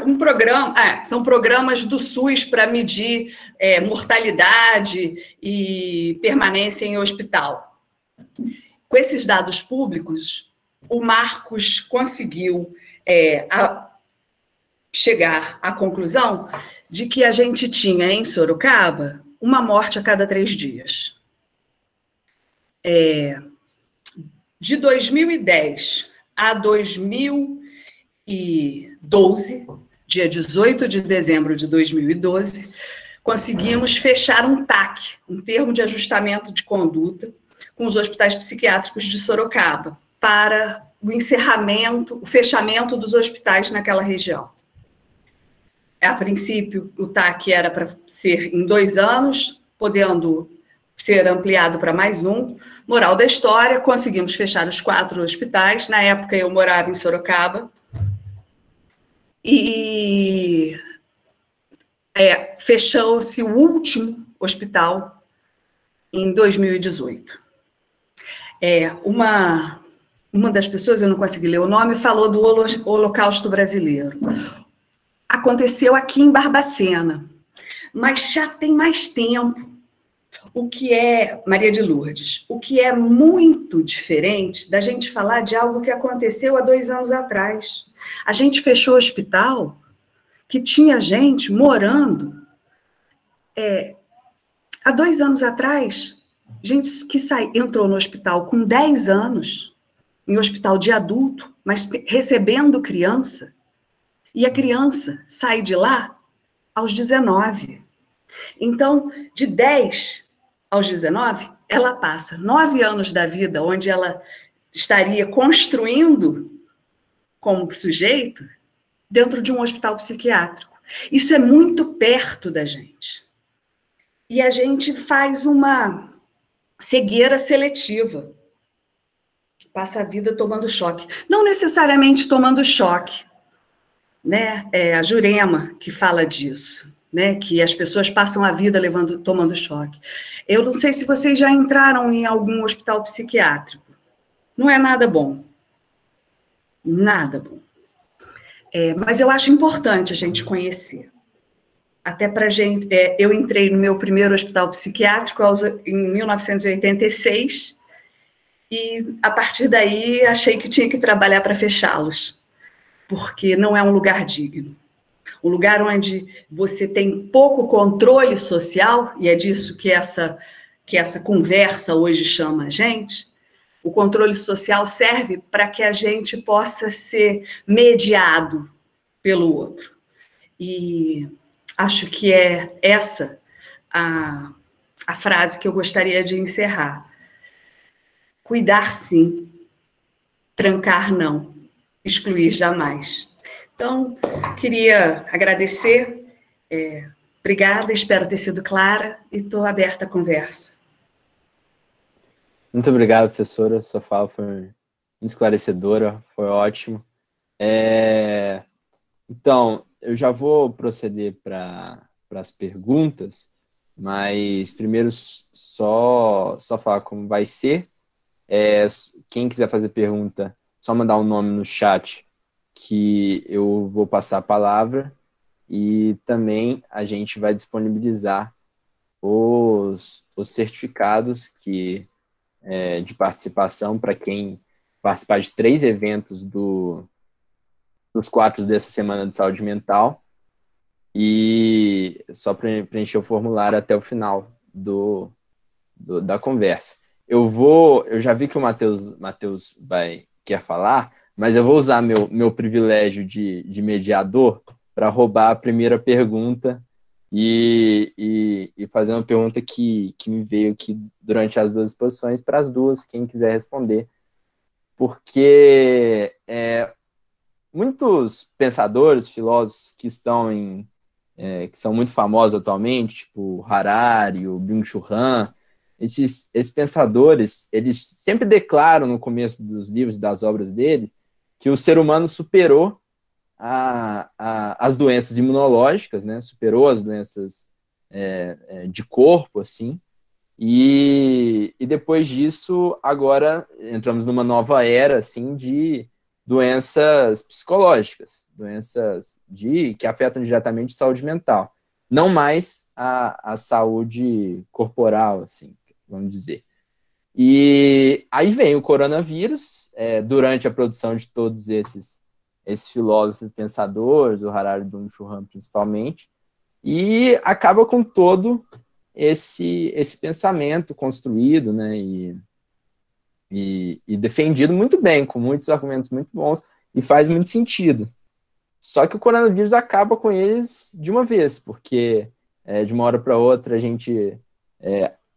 Um programa... são programas do SUS para medir mortalidade e permanência em hospital. Com esses dados públicos, o Marcos conseguiu chegar à conclusão de que a gente tinha em Sorocaba uma morte a cada 3 dias. De 2010 a 2012, dia 18 de dezembro de 2012, conseguimos fechar um TAC, um termo de ajustamento de conduta, com os hospitais psiquiátricos de Sorocaba, para o fechamento dos hospitais naquela região. A princípio, o TAC era para ser em 2 anos, podendo ser ampliado para mais um. Moral da história, conseguimos fechar os 4 hospitais. Na época, eu morava em Sorocaba. E fechou-se o último hospital em 2018. Uma das pessoas, eu não consegui ler o nome, falou do Holocausto Brasileiro. Aconteceu aqui em Barbacena, mas já tem mais tempo. O que Maria de Lourdes, o que é muito diferente da gente falar de algo que aconteceu há 2 anos atrás. A gente fechou o hospital que tinha gente morando. Há 2 anos atrás, gente que entrou no hospital com 10 anos, em hospital de adulto, mas recebendo criança, e a criança sai de lá aos 19. Então, de 10 aos 19, ela passa 9 anos da vida onde ela estaria construindo como sujeito dentro de um hospital psiquiátrico. Isso é muito perto da gente. E a gente faz uma cegueira seletiva. Passa a vida tomando choque. Não necessariamente tomando choque, né? É a Jurema que fala disso, né? Que as pessoas passam a vida tomando choque. Eu não sei se vocês já entraram em algum hospital psiquiátrico. Não é nada bom. Nada bom. Mas eu acho importante a gente conhecer. Até para a gente... eu entrei no meu primeiro hospital psiquiátrico em 1986 e, a partir daí, achei que tinha que trabalhar para fechá-los, porque não é um lugar digno. Um lugar onde você tem pouco controle social, e é disso que essa conversa hoje chama a gente. O controle social serve para que a gente possa ser mediado pelo outro. E acho que é essa a frase que eu gostaria de encerrar. Cuidar, sim. Trancar, não. Excluir, jamais. Então, queria agradecer. Obrigada, espero ter sido clara e estou aberta à conversa. Muito obrigado, professora. Sua fala foi esclarecedora, foi ótimo. Então, eu já vou proceder para as perguntas, mas primeiro só falar como vai ser. Quem quiser fazer pergunta, só mandar um nome no chat que eu vou passar a palavra, e também a gente vai disponibilizar os certificados de participação para quem participar de 3 eventos dos 4 dessa semana de saúde mental, e só preencher o formulário até o final da conversa. Eu já vi que o Matheus quer falar, mas eu vou usar meu privilégio de mediador para roubar a primeira pergunta e fazer uma pergunta que me veio aqui durante as 2 exposições, para as 2, quem quiser responder. Porque muitos pensadores, filósofos que que são muito famosos atualmente, tipo Harari, o Byung-Chul Han, esses pensadores, eles sempre declaram no começo dos livros e das obras dele que o ser humano superou as doenças imunológicas, né? Superou as doenças de corpo, assim, e depois disso, agora entramos numa nova era, assim, de doenças psicológicas, doenças que afetam diretamente a saúde mental, não mais a saúde corporal, assim, vamos dizer. E aí vem o coronavírus, durante a produção de todos esses filósofos e pensadores, o Harari e o Byung-Chul Han principalmente, e acaba com todo esse pensamento construído, né, e defendido muito bem, com muitos argumentos muito bons, e faz muito sentido. Só que o coronavírus acaba com eles de uma vez, porque de uma hora para outra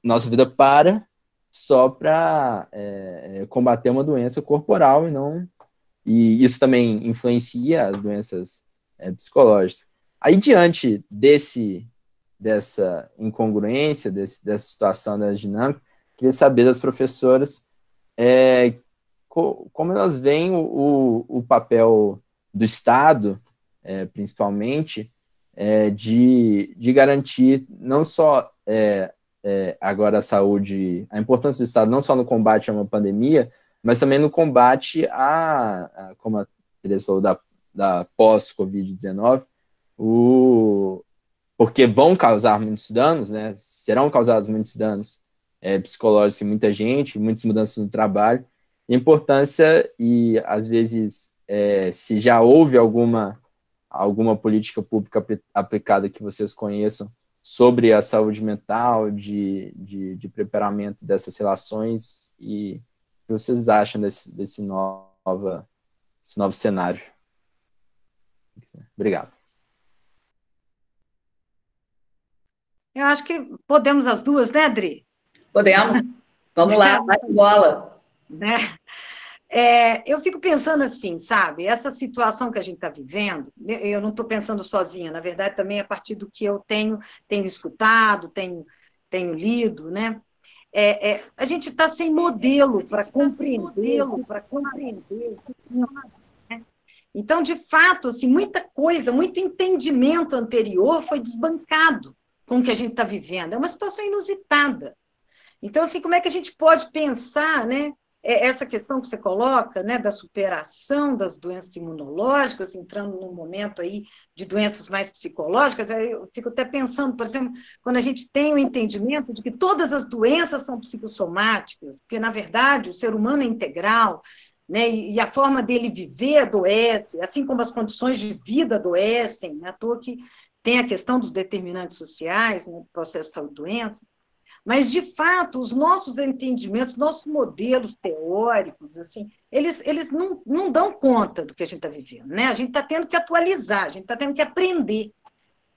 nossa vida para só para combater uma doença corporal e isso também influencia as doenças psicológicas. Aí, diante dessa incongruência, dessa situação, dessa dinâmica, queria saber das professoras como elas veem o papel do Estado, principalmente, de garantir não só agora a importância do Estado não só no combate a uma pandemia, mas também no combate como a Teresa falou, da pós-Covid-19, porque vão causar muitos danos, né? Serão causados muitos danos psicológicos em muita gente, muitas mudanças no trabalho, e a importância, e às vezes, se já houve alguma alguma política pública aplicada que vocês conheçam sobre a saúde mental, de preparamento dessas relações, e o que vocês acham desse novo cenário? Obrigado. Eu acho que podemos as duas, né, Adri? Podemos. Vamos lá, vai com bola. Né? Eu fico pensando assim, sabe? Essa situação que a gente está vivendo, eu não estou pensando sozinha, na verdade, também a partir do que eu tenho escutado, tenho lido, né? A gente está sem modelo para compreender. Né? Então, de fato, assim, muita coisa, muito entendimento anterior foi desbancado com o que a gente está vivendo. É uma situação inusitada. Então, assim, como é que a gente pode pensar, né? Essa questão que você coloca, né, da superação das doenças imunológicas, entrando num momento aí de doenças mais psicológicas, eu fico até pensando, por exemplo, quando a gente tem o entendimento de que todas as doenças são psicossomáticas, porque, na verdade, o ser humano é integral, né, e a forma dele viver adoece, assim como as condições de vida adoecem, né, à toa que tem a questão dos determinantes sociais, né, do processo de saúde-doença. Mas, de fato, os nossos entendimentos, nossos modelos teóricos, assim, eles não dão conta do que a gente está vivendo, né? A gente está tendo que atualizar, a gente está tendo que aprender.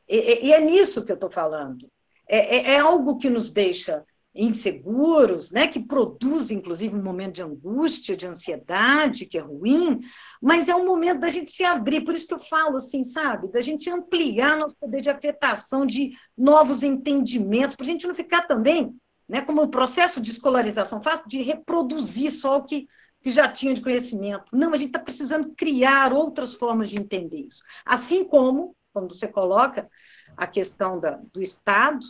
E é nisso que eu estou falando. É algo que nos deixa inseguros, né? Que produz, inclusive, um momento de angústia, de ansiedade, que é ruim, mas é um momento da gente se abrir. Por isso que eu falo assim, sabe? Da gente ampliar nosso poder de afetação, de novos entendimentos, para a gente não ficar também, né? Como o processo de escolarização faz, de reproduzir só o que já tinha de conhecimento. Não, a gente está precisando criar outras formas de entender isso. Assim como você coloca a questão do Estado,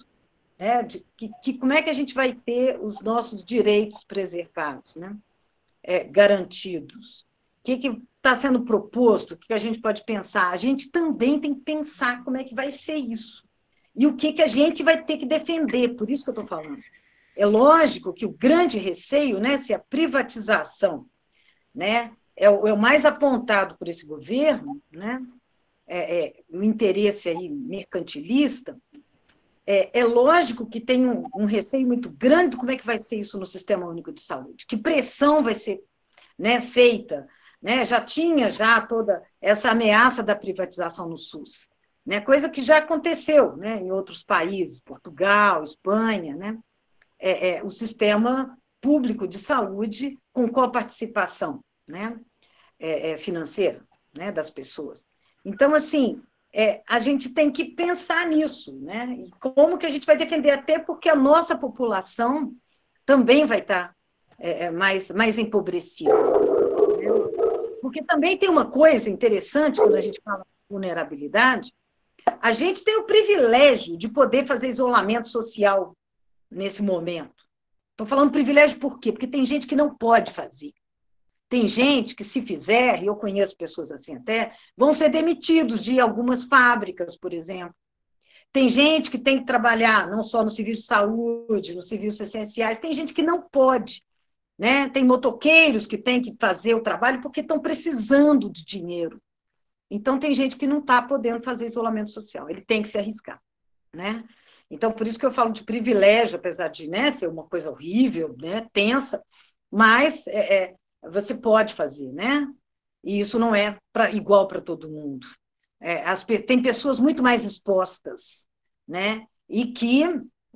né, como é que a gente vai ter os nossos direitos preservados, né, garantidos. O que está sendo proposto, o que a gente pode pensar? A gente também tem que pensar como é que vai ser isso. E o que a gente vai ter que defender, por isso que eu estou falando. É lógico que o grande receio, né, se a privatização, né, é o mais apontado por esse governo, né, o interesse aí mercantilista, é lógico que tem um receio muito grande de como é que vai ser isso no Sistema Único de Saúde, que pressão vai ser, né, feita, né? Já tinha toda essa ameaça da privatização no SUS, né? Coisa que já aconteceu, né, em outros países, Portugal, Espanha, né? O sistema público de saúde com coparticipação, né, financeira, né, das pessoas. Então, assim, a gente tem que pensar nisso, né? E como que a gente vai defender, até porque a nossa população também vai estar mais empobrecida. Né? Porque também tem uma coisa interessante, quando a gente fala de vulnerabilidade, a gente tem o privilégio de poder fazer isolamento social nesse momento. Estou falando privilégio por quê? Porque tem gente que não pode fazer. Tem gente que, se fizer, e eu conheço pessoas assim até, vão ser demitidos de algumas fábricas, por exemplo. Tem gente que tem que trabalhar não só no serviço de saúde, nos serviços essenciais, tem gente que não pode, né? Tem motoqueiros que têm que fazer o trabalho porque estão precisando de dinheiro. Então, tem gente que não está podendo fazer isolamento social, ele tem que se arriscar, né? Então, por isso que eu falo de privilégio, apesar de, né, ser uma coisa horrível, né, tensa, mas você pode fazer, né? E isso não é igual para todo mundo. Tem pessoas muito mais expostas, né? E que,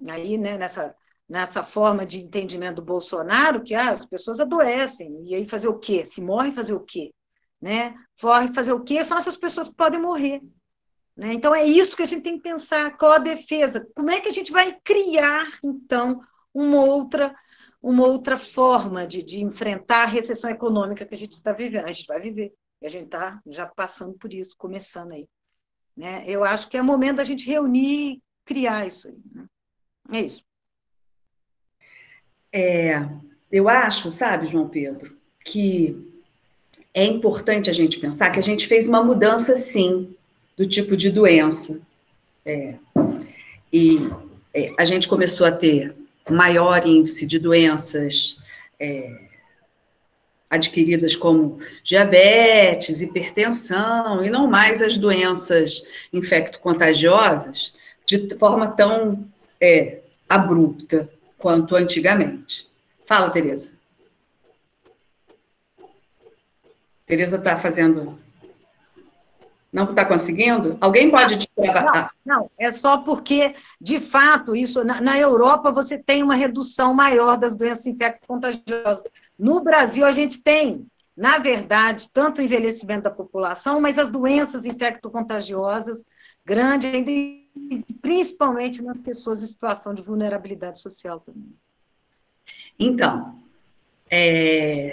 aí, né, nessa forma de entendimento do Bolsonaro, que as pessoas adoecem, e aí fazer o quê? Se morre, fazer o quê? Né? Morre, fazer o quê? São essas pessoas que podem morrer. Né? Então, é isso que a gente tem que pensar, qual a defesa? Como é que a gente vai criar, então, uma outra forma de enfrentar a recessão econômica que a gente está vivendo? A gente vai viver, e a gente está já passando por isso, começando aí. Né? Eu acho que é o momento da gente reunir e criar isso aí. Né? É isso. Eu acho, sabe, João Pedro, que é importante a gente pensar que a gente fez uma mudança, sim, do tipo de doença. A gente começou a ter maior índice de doenças adquiridas como diabetes, hipertensão, e não mais as doenças infecto-contagiosas de forma tão abrupta quanto antigamente. Fala, Tereza. Tereza está fazendo... Não está conseguindo? Alguém pode destravar? Não, é só porque, de fato, isso na Europa você tem uma redução maior das doenças infecto-contagiosas. No Brasil, a gente tem, na verdade, tanto o envelhecimento da população, mas as doenças infecto-contagiosas grandes, principalmente nas pessoas em situação de vulnerabilidade social também. Então,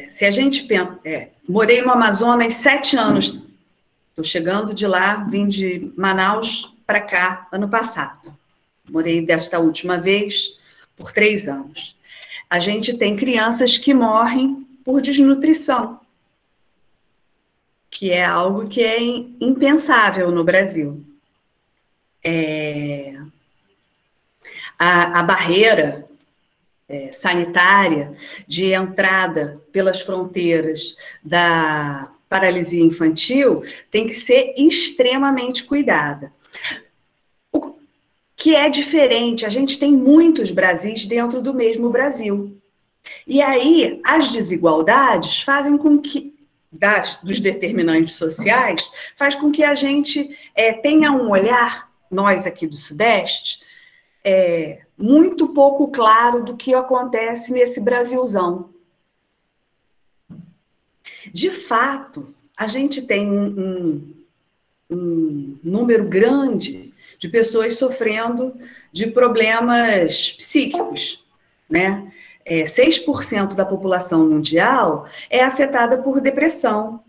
se a gente pensa... morei no Amazonas 7 anos. Estou chegando de lá, vim de Manaus para cá ano passado. Morei desta última vez por 3 anos. A gente tem crianças que morrem por desnutrição, que é algo que é impensável no Brasil. A barreira sanitária de entrada pelas fronteiras da paralisia infantil tem que ser extremamente cuidada. O que é diferente, a gente tem muitos Brasis dentro do mesmo Brasil. E aí, as desigualdades fazem com que, dos determinantes sociais, faz com que a gente tenha um olhar, nós aqui do Sudeste, muito pouco claro do que acontece nesse Brasilzão. De fato, a gente tem um número grande de pessoas sofrendo de problemas psíquicos, né? 6% da população mundial é afetada por depressão.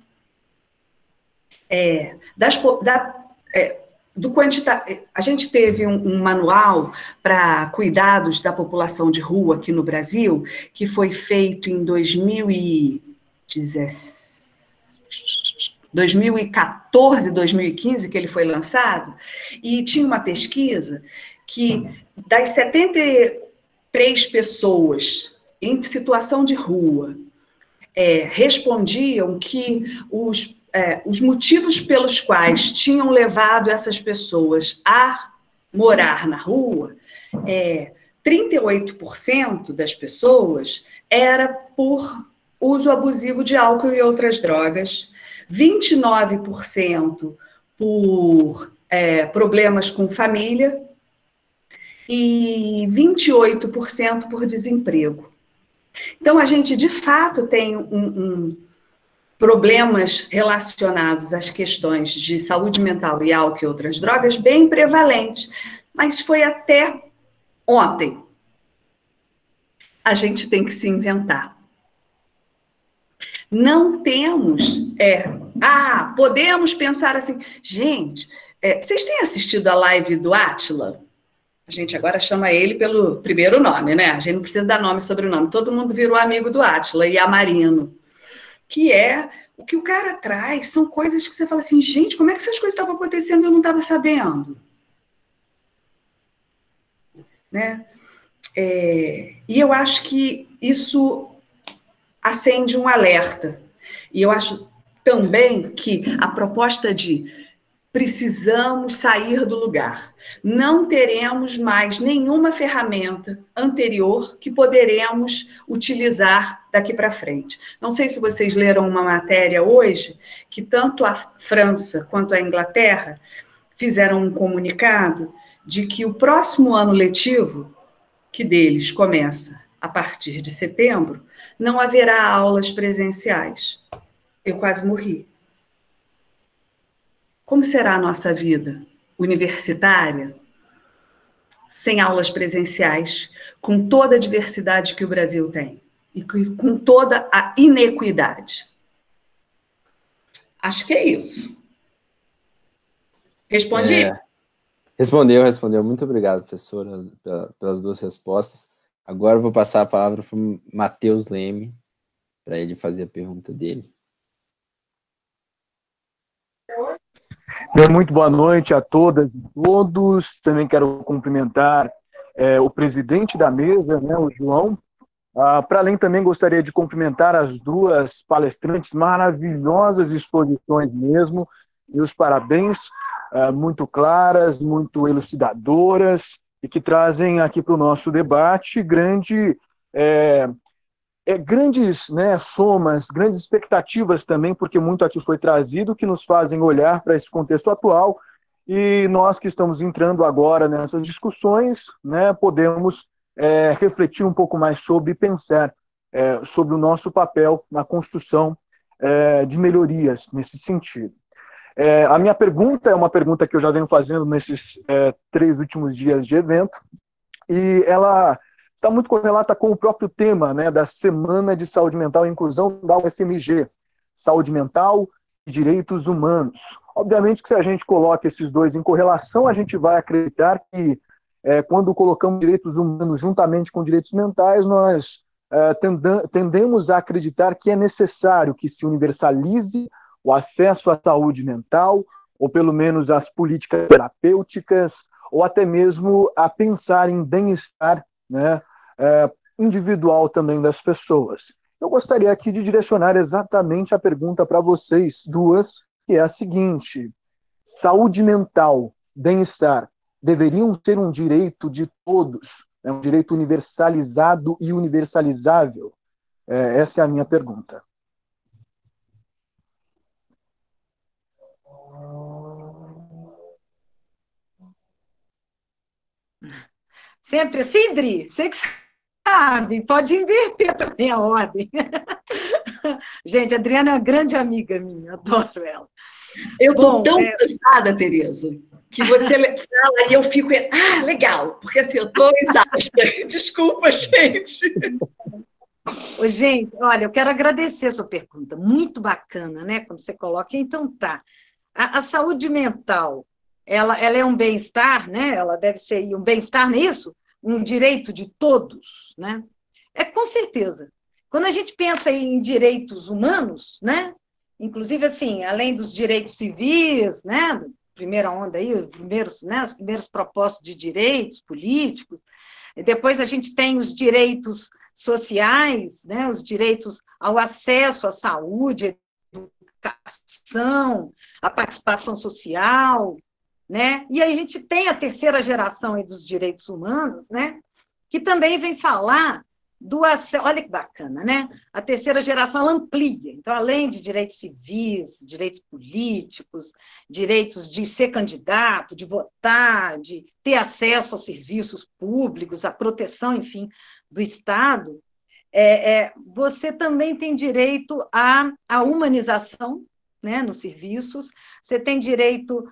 A gente teve um manual para cuidados da população de rua aqui no Brasil, que foi feito em 2014, 2015, que ele foi lançado, e tinha uma pesquisa que das 73 pessoas em situação de rua respondiam que os motivos pelos quais tinham levado essas pessoas a morar na rua, 38% das pessoas era por uso abusivo de álcool e outras drogas, 29% por problemas com família e 28% por desemprego. Então, a gente, de fato, tem problemas relacionados às questões de saúde mental e álcool e outras drogas bem prevalentes, mas foi até ontem. A gente tem que se inventar. Não temos... podemos pensar assim... Gente, vocês têm assistido a live do Átila? A gente agora chama ele pelo primeiro nome, né? A gente não precisa dar nome e sobrenome. Todo mundo virou amigo do Átila e Amarino. Que o que o cara traz são coisas que você fala assim, gente, como é que essas coisas estavam acontecendo e eu não estava sabendo? Né? E eu acho que isso acende um alerta. E eu acho também que a proposta de precisamos sair do lugar. Não teremos mais nenhuma ferramenta anterior que poderemos utilizar daqui para frente. Não sei se vocês leram uma matéria hoje que tanto a França quanto a Inglaterra fizeram um comunicado de que o próximo ano letivo, que deles começa a partir de setembro, não haverá aulas presenciais. Eu quase morri. Como será a nossa vida universitária sem aulas presenciais, com toda a diversidade que o Brasil tem e com toda a inequidade? Acho que é isso. Respondi? Respondeu. Muito obrigado, professora, pelas 2 respostas. Agora eu vou passar a palavra para o Matheus Leme, para ele fazer a pergunta dele. Muito boa noite a todas e todos. Também quero cumprimentar o presidente da mesa, né, o João, Para além, também gostaria de cumprimentar as duas palestrantes, maravilhosas exposições mesmo, meus parabéns, muito claras, muito elucidadoras, e que trazem aqui para o nosso debate grandes, né, somas, grandes expectativas também, porque muito aqui foi trazido, que nos fazem olhar para esse contexto atual, e nós que estamos entrando agora nessas discussões, né, podemos refletir um pouco mais sobre e pensar sobre o nosso papel na construção de melhorias nesse sentido. A minha pergunta é uma pergunta que eu já venho fazendo nesses 3 últimos dias de evento, e ela está muito correlata com o próprio tema, né, da Semana de Saúde Mental e Inclusão da UFMG, Saúde Mental e Direitos Humanos. Obviamente que se a gente coloca esses dois em correlação, a gente vai acreditar que quando colocamos direitos humanos juntamente com direitos mentais, nós tendemos a acreditar que é necessário que se universalize o acesso à saúde mental, ou pelo menos às políticas terapêuticas, ou até mesmo a pensar em bem-estar, né, individual também das pessoas. Eu gostaria aqui de direcionar exatamente a pergunta para vocês duas, que é a seguinte: saúde mental, bem-estar, deveriam ser um direito de todos, um direito universalizado e universalizável? Essa é a minha pergunta. Sempre assim, Dri? Você que sabe, pode inverter também a ordem. Gente, a Adriana é uma grande amiga minha, adoro ela. Eu estou tão cansada, Tereza, que você fala e eu fico, legal, porque assim, eu estou exausta. Desculpa, gente. Ô, gente, olha, eu quero agradecer a sua pergunta, muito bacana, né? Quando você coloca, então tá. A saúde mental, ela é um bem-estar, né? Ela deve ser um bem-estar, não é isso? Um direito de todos, né? Com certeza. Quando a gente pensa em direitos humanos, né? Inclusive, assim, além dos direitos civis, né? Primeira onda aí, os primeiros propostos de direitos políticos, e depois a gente tem os direitos sociais, né? Os direitos ao acesso à saúde, educação, a participação social, né? E aí a gente tem a terceira geração aí dos direitos humanos, né? Que também vem falar do acesso. Olha que bacana, né? A terceira geração ela amplia. Então, além de direitos civis, direitos políticos, direitos de ser candidato, de votar, de ter acesso aos serviços públicos, à proteção, enfim, do Estado, você também tem direito à humanização, né, nos serviços, você tem direito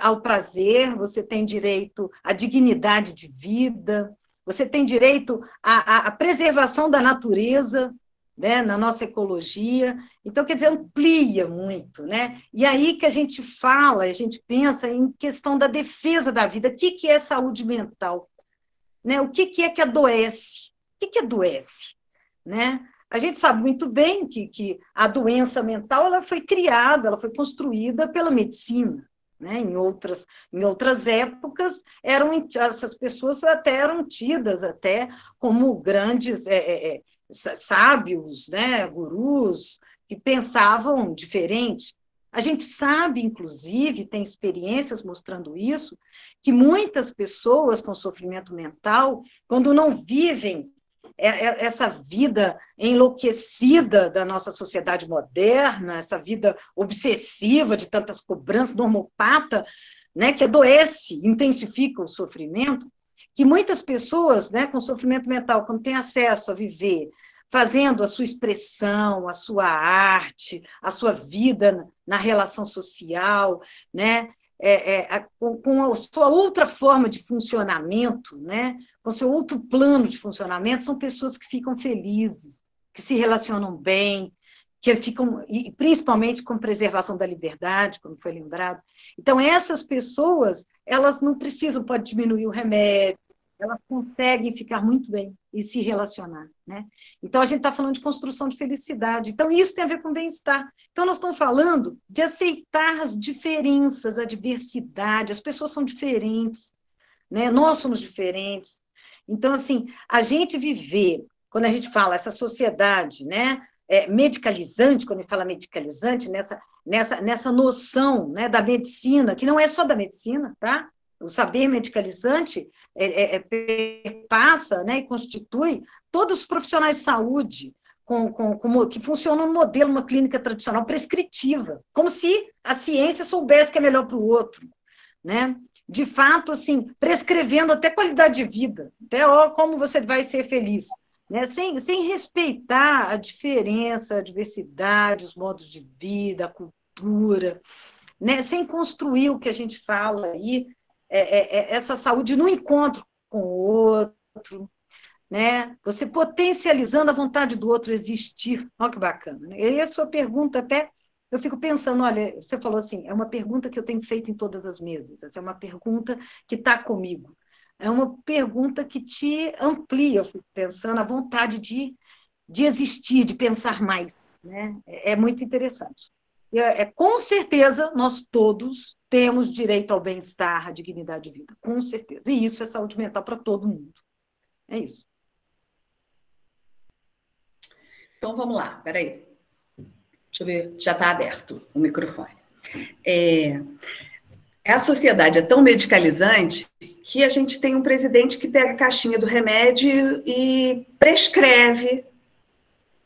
ao prazer, você tem direito à dignidade de vida, você tem direito à preservação da natureza, né, na nossa ecologia. Então, quer dizer, amplia muito, né? E aí que a gente fala, a gente pensa em questão da defesa da vida. O que é saúde mental? Né? O que é que adoece? O que adoece? Né? A gente sabe muito bem que a doença mental ela foi criada, ela foi construída pela medicina. Né? Em outras épocas, essas pessoas até eram tidas até como grandes sábios, né? Gurus, que pensavam diferente. A gente sabe, inclusive, tem experiências mostrando isso, que muitas pessoas com sofrimento mental, quando não vivem essa vida enlouquecida da nossa sociedade moderna, essa vida obsessiva de tantas cobranças, normopata, né, que adoece, intensifica o sofrimento, que muitas pessoas, né, com sofrimento mental, quando têm acesso a viver fazendo a sua expressão, a sua arte, a sua vida na relação social, né, com a sua outra forma de funcionamento, né? Com o seu outro plano de funcionamento, são pessoas que ficam felizes, que se relacionam bem, que ficam, e principalmente com preservação da liberdade, como foi lembrado. Então, essas pessoas, elas não precisam, pode diminuir o remédio, elas conseguem ficar muito bem e se relacionar, né? Então, a gente está falando de construção de felicidade. Então, isso tem a ver com bem-estar. Então, nós estamos falando de aceitar as diferenças, a diversidade. As pessoas são diferentes, né? Nós somos diferentes. Então, assim, a gente viver quando a gente fala essa sociedade, né, medicalizante, quando a gente fala medicalizante, nessa noção, né, da medicina, que não é só da medicina, tá? O saber medicalizante passa, né, e constitui todos os profissionais de saúde que funcionam no modelo, uma clínica tradicional prescritiva, como se a ciência soubesse que é melhor para o outro, né? De fato, assim, prescrevendo até qualidade de vida, até como você vai ser feliz, né? Sem respeitar a diferença, a diversidade, os modos de vida, a cultura, né? Sem construir o que a gente fala aí, essa saúde no encontro com o outro, né? Você potencializando a vontade do outro existir. Olha que bacana, né? E a sua pergunta até, eu fico pensando, olha, você falou assim, é uma pergunta que eu tenho feito em todas as mesas, essa é uma pergunta que está comigo, é uma pergunta que te amplia, eu fico pensando, a vontade de existir, de pensar mais, né? É muito interessante. Com certeza, nós todos temos direito ao bem-estar, à dignidade de vida, com certeza. E isso é saúde mental para todo mundo. É isso. Então, vamos lá, peraí. Deixa eu ver, já está aberto o microfone. A sociedade é tão medicalizante que a gente tem um presidente que pega a caixinha do remédio e prescreve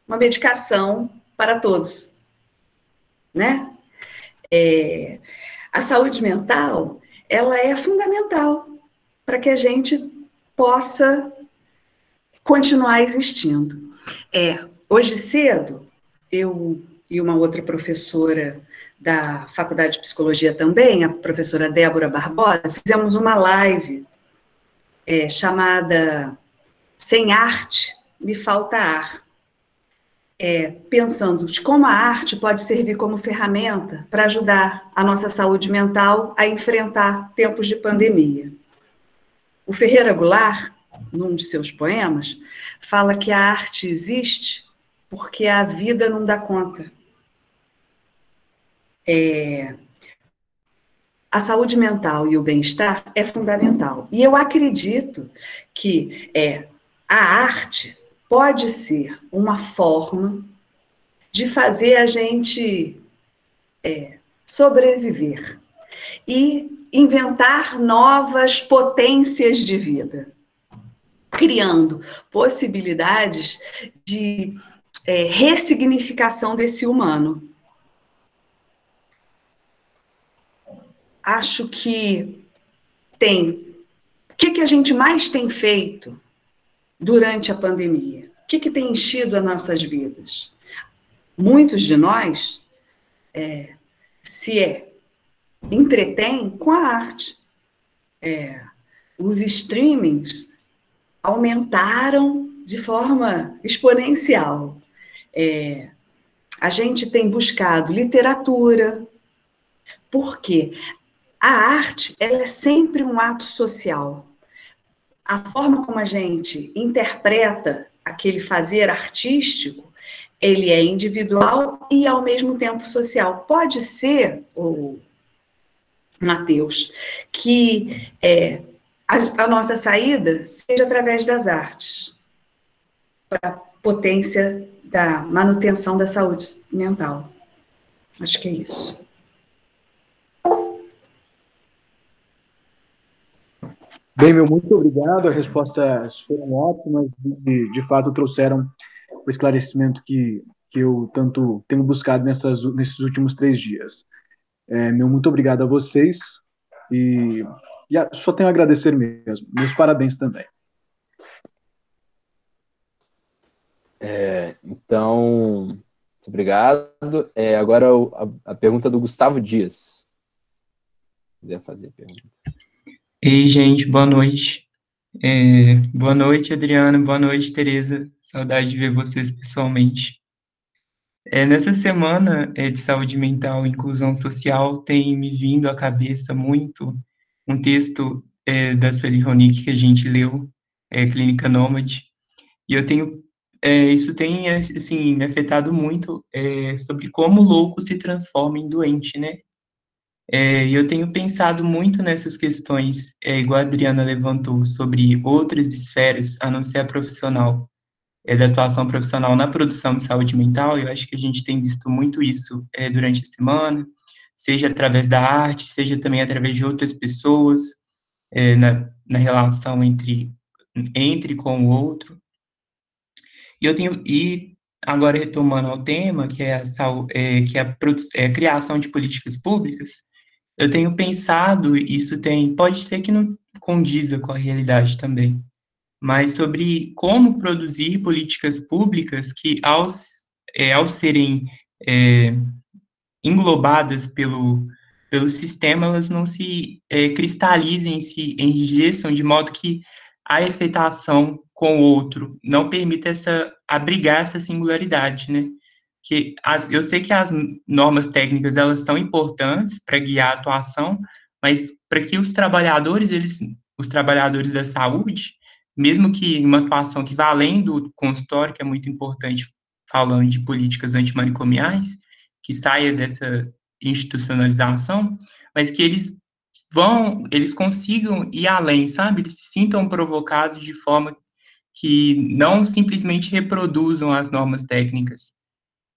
uma medicação para todos, né? A saúde mental, ela é fundamental para que a gente possa continuar existindo. Hoje cedo, eu e uma outra professora da Faculdade de Psicologia também, a professora Débora Barbosa, fizemos uma live chamada Sem Arte, Me Falta Ar, pensando de como a arte pode servir como ferramenta para ajudar a nossa saúde mental a enfrentar tempos de pandemia. O Ferreira Goulart, num de seus poemas, fala que a arte existe porque a vida não dá conta. A saúde mental e o bem-estar é fundamental. E eu acredito que a arte pode ser uma forma de fazer a gente sobreviver e inventar novas potências de vida, criando possibilidades de ressignificação desse humano. Acho que o que a gente mais tem feito durante a pandemia? O que tem enchido as nossas vidas? Muitos de nós se entretêm com a arte. Os streamings aumentaram de forma exponencial. A gente tem buscado literatura, porque a arte ela é sempre um ato social. A forma como a gente interpreta aquele fazer artístico, ele é individual e, ao mesmo tempo, social. Pode ser, Matheus, que a nossa saída seja através das artes, para a potência da manutenção da saúde mental. Acho que é isso. Bem, muito obrigado. As respostas foram ótimas e, de fato, trouxeram o esclarecimento que eu tanto tenho buscado nesses últimos 3 dias. Muito obrigado a vocês e só tenho a agradecer mesmo. Meus parabéns também. Então, muito obrigado. Agora a pergunta do Gustavo Dias. Se quiser fazer a pergunta. Ei, gente, boa noite. Boa noite, Adriana. Boa noite, Tereza. Saudade de ver vocês pessoalmente. Nessa semana de saúde mental e inclusão social, tem me vindo à cabeça muito um texto da Sueli Ronick que a gente leu, Clínica Nômade, e eu tenho, isso tem, assim, me afetado muito sobre como o louco se transforma em doente, né? E eu tenho pensado muito nessas questões, igual a Adriana levantou, sobre outras esferas, a não ser a profissional. da atuação profissional na produção de saúde mental. Eu acho que a gente tem visto muito isso durante a semana, seja através da arte, seja também através de outras pessoas, na relação entre com o outro. E agora retomando ao tema, que é a criação de políticas públicas, eu tenho pensado, pode ser que não condiza com a realidade também, mas sobre como produzir políticas públicas que, ao serem englobadas pelo sistema, elas não se cristalizem, se enrijeçam, de modo que a efeitação com o outro não permita abrigar essa singularidade, né? Eu sei que as normas técnicas, elas são importantes para guiar a atuação, mas para que os trabalhadores da saúde, mesmo que uma atuação que vá além do consultório, que é muito importante, falando de políticas antimanicomiais, que saia dessa institucionalização, mas que eles consigam ir além, sabe? Eles se sintam provocados de forma que não simplesmente reproduzam as normas técnicas.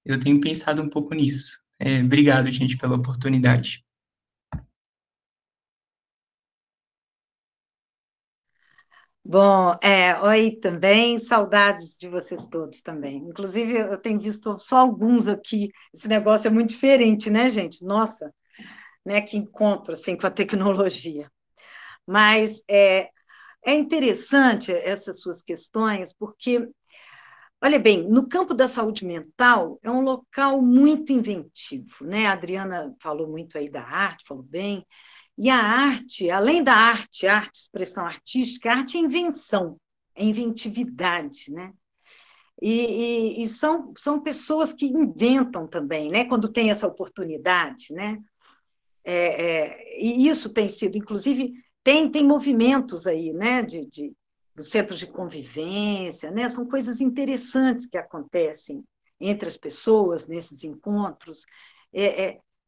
Eu tenho pensado um pouco nisso. Obrigado, gente, pela oportunidade. Bom, oi também, saudades de vocês todos também. Inclusive, eu tenho visto só alguns aqui. Esse negócio é muito diferente, né, gente? Nossa, né, que encontro assim, com a tecnologia. Mas é interessante essas suas questões, porque, olha bem, no campo da saúde mental é um local muito inventivo, né? A Adriana falou muito aí da arte, falou bem. E a arte, além da arte, expressão artística, a arte é invenção, é inventividade, né? E são pessoas que inventam também, né? Quando tem essa oportunidade, né? E isso tem sido, inclusive, tem movimentos aí, né? Dos centros de convivência, né? São coisas interessantes que acontecem entre as pessoas nesses encontros.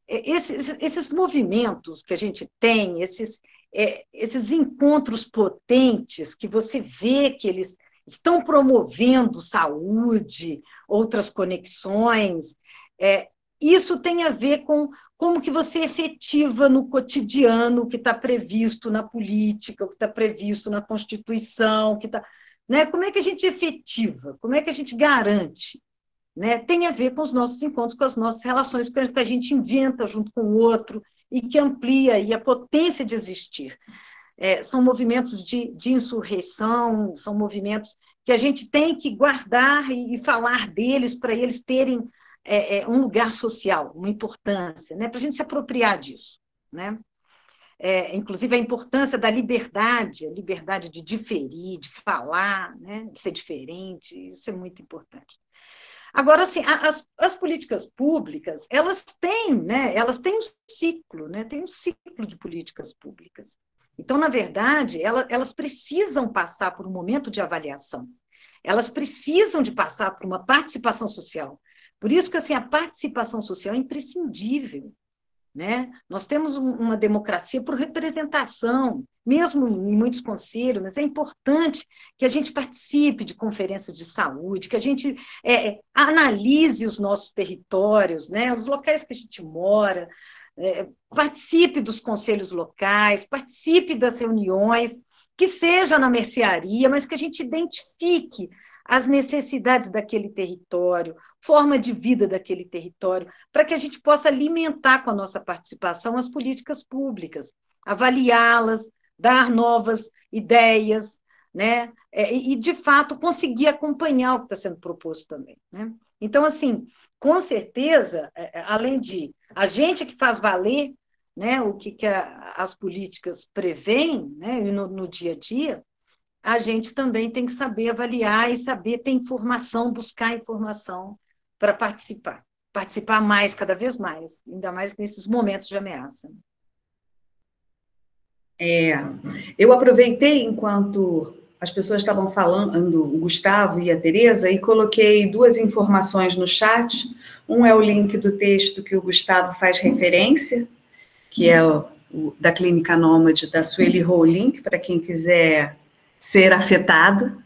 Esses movimentos que a gente tem, esses encontros potentes que você vê que eles estão promovendo saúde, outras conexões, isso tem a ver com como que você efetiva no cotidiano o que está previsto na política, o que está previsto na Constituição, né? Como é que a gente efetiva? Como é que a gente garante? Né? Tem a ver com os nossos encontros, com as nossas relações que a gente inventa junto com o outro e que amplia aí a potência de existir. São movimentos de insurreição, são movimentos que a gente tem que guardar e falar deles para eles terem um lugar social, uma importância, né? Para a gente se apropriar disso. Né? Inclusive a importância da liberdade, a liberdade de diferir, de falar, né? De ser diferente, isso é muito importante. Agora, assim, as políticas públicas, elas têm um ciclo, né? Tem um ciclo de políticas públicas. Então, na verdade, elas precisam passar por um momento de avaliação. Elas precisam de passar por uma participação social. Por isso que assim, a participação social é imprescindível. Né? Nós temos uma democracia por representação, mesmo em muitos conselhos, mas é importante que a gente participe de conferências de saúde, que a gente analise os nossos territórios, né? Os locais que a gente mora, participe dos conselhos locais, participe das reuniões, que seja na mercearia, mas que a gente identifique as necessidades daquele território, forma de vida daquele território, para que a gente possa alimentar com a nossa participação as políticas públicas, avaliá-las, dar novas ideias, né? E, de fato, conseguir acompanhar o que está sendo proposto também. Né? Então, assim, com certeza, além de a gente que faz valer, né, o que as políticas prevêem, né, no dia a dia, a gente também tem que saber avaliar e saber ter informação, buscar informação para participar mais, cada vez mais, ainda mais nesses momentos de ameaça. Eu aproveitei enquanto as pessoas estavam falando, o Gustavo e a Tereza, e coloquei duas informações no chat. Um é o link do texto que o Gustavo faz referência, que é da Clínica Nômade, da Sueli Rowling, para quem quiser ser afetado.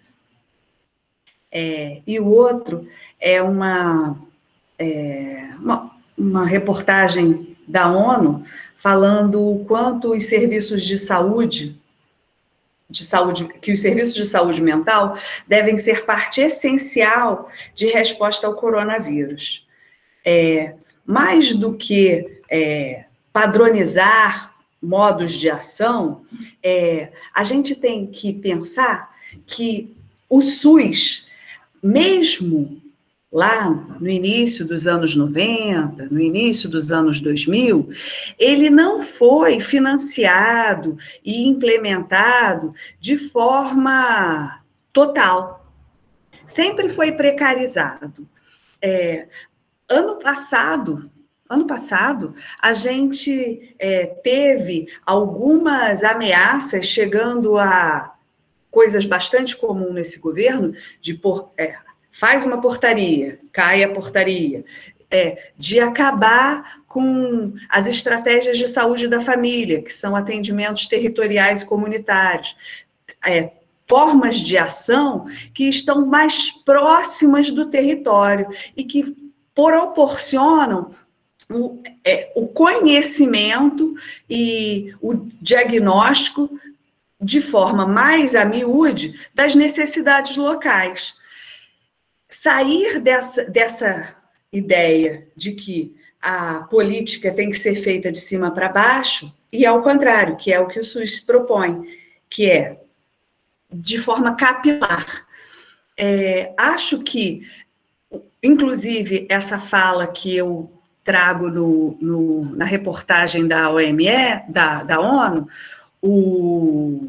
e o outro é uma reportagem da ONU falando o quanto os serviços de saúde, que os serviços de saúde mental devem ser parte essencial de resposta ao coronavírus. Mais do que padronizar modos de ação, a gente tem que pensar que o SUS, mesmo lá no início dos anos 90, no início dos anos 2000, ele não foi financiado e implementado de forma total. Sempre foi precarizado. Ano passado, a gente teve algumas ameaças chegando a coisas bastante comuns nesse governo, de faz uma portaria, cai a portaria, de acabar com as estratégias de saúde da família, que são atendimentos territoriais comunitários, formas de ação que estão mais próximas do território e que proporcionam o conhecimento e o diagnóstico de forma mais a miúde das necessidades locais. Sair dessa ideia de que a política tem que ser feita de cima para baixo, e ao contrário, que é o que o SUS propõe, que é de forma capilar. Acho que, inclusive, essa fala que eu trago na reportagem da OMS, da ONU, o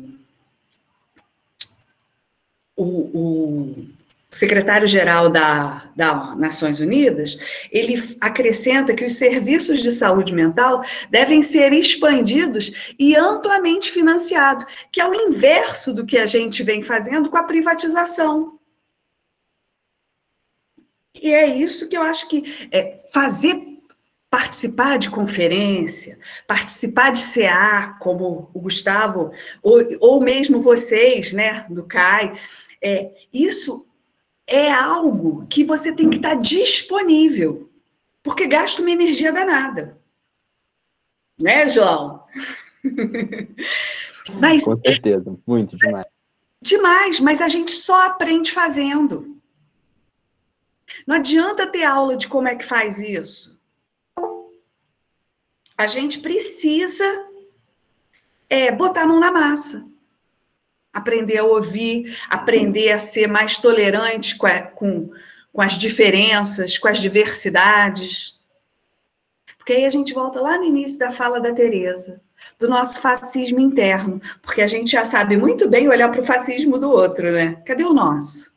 secretário-geral das Nações Unidas, ele acrescenta que os serviços de saúde mental devem ser expandidos e amplamente financiados, que é o inverso do que a gente vem fazendo com a privatização. E é isso que eu acho que participar de conferência, participar de CA, como o Gustavo, ou mesmo vocês, né, do CAI, isso é algo que você tem que estar disponível, porque gasta uma energia danada. Né, João? Mas, com certeza, muito demais. Demais, mas a gente só aprende fazendo. Não adianta ter aula de como é que faz isso. A gente precisa botar a mão na massa. Aprender a ouvir, aprender a ser mais tolerante com as diferenças, com as diversidades. Porque aí a gente volta lá no início da fala da Tereza, do nosso fascismo interno, porque a gente já sabe muito bem olhar para o fascismo do outro, né? Cadê o nosso?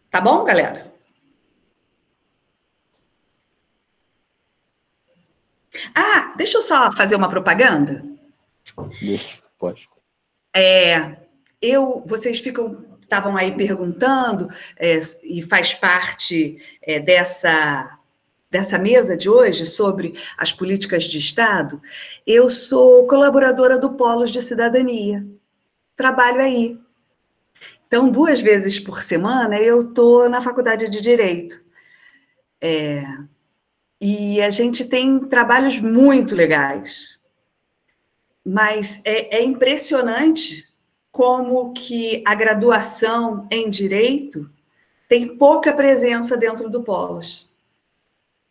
Tá bom, galera? Deixa eu só fazer uma propaganda. Deixa, pode. Vocês estavam aí perguntando, e faz parte dessa mesa de hoje sobre as políticas de Estado. Eu sou colaboradora do Polos de Cidadania. Trabalho aí. Então, 2 vezes por semana, eu estou na Faculdade de Direito. E a gente tem trabalhos muito legais. Mas é impressionante como que a graduação em Direito tem pouca presença dentro do Polos.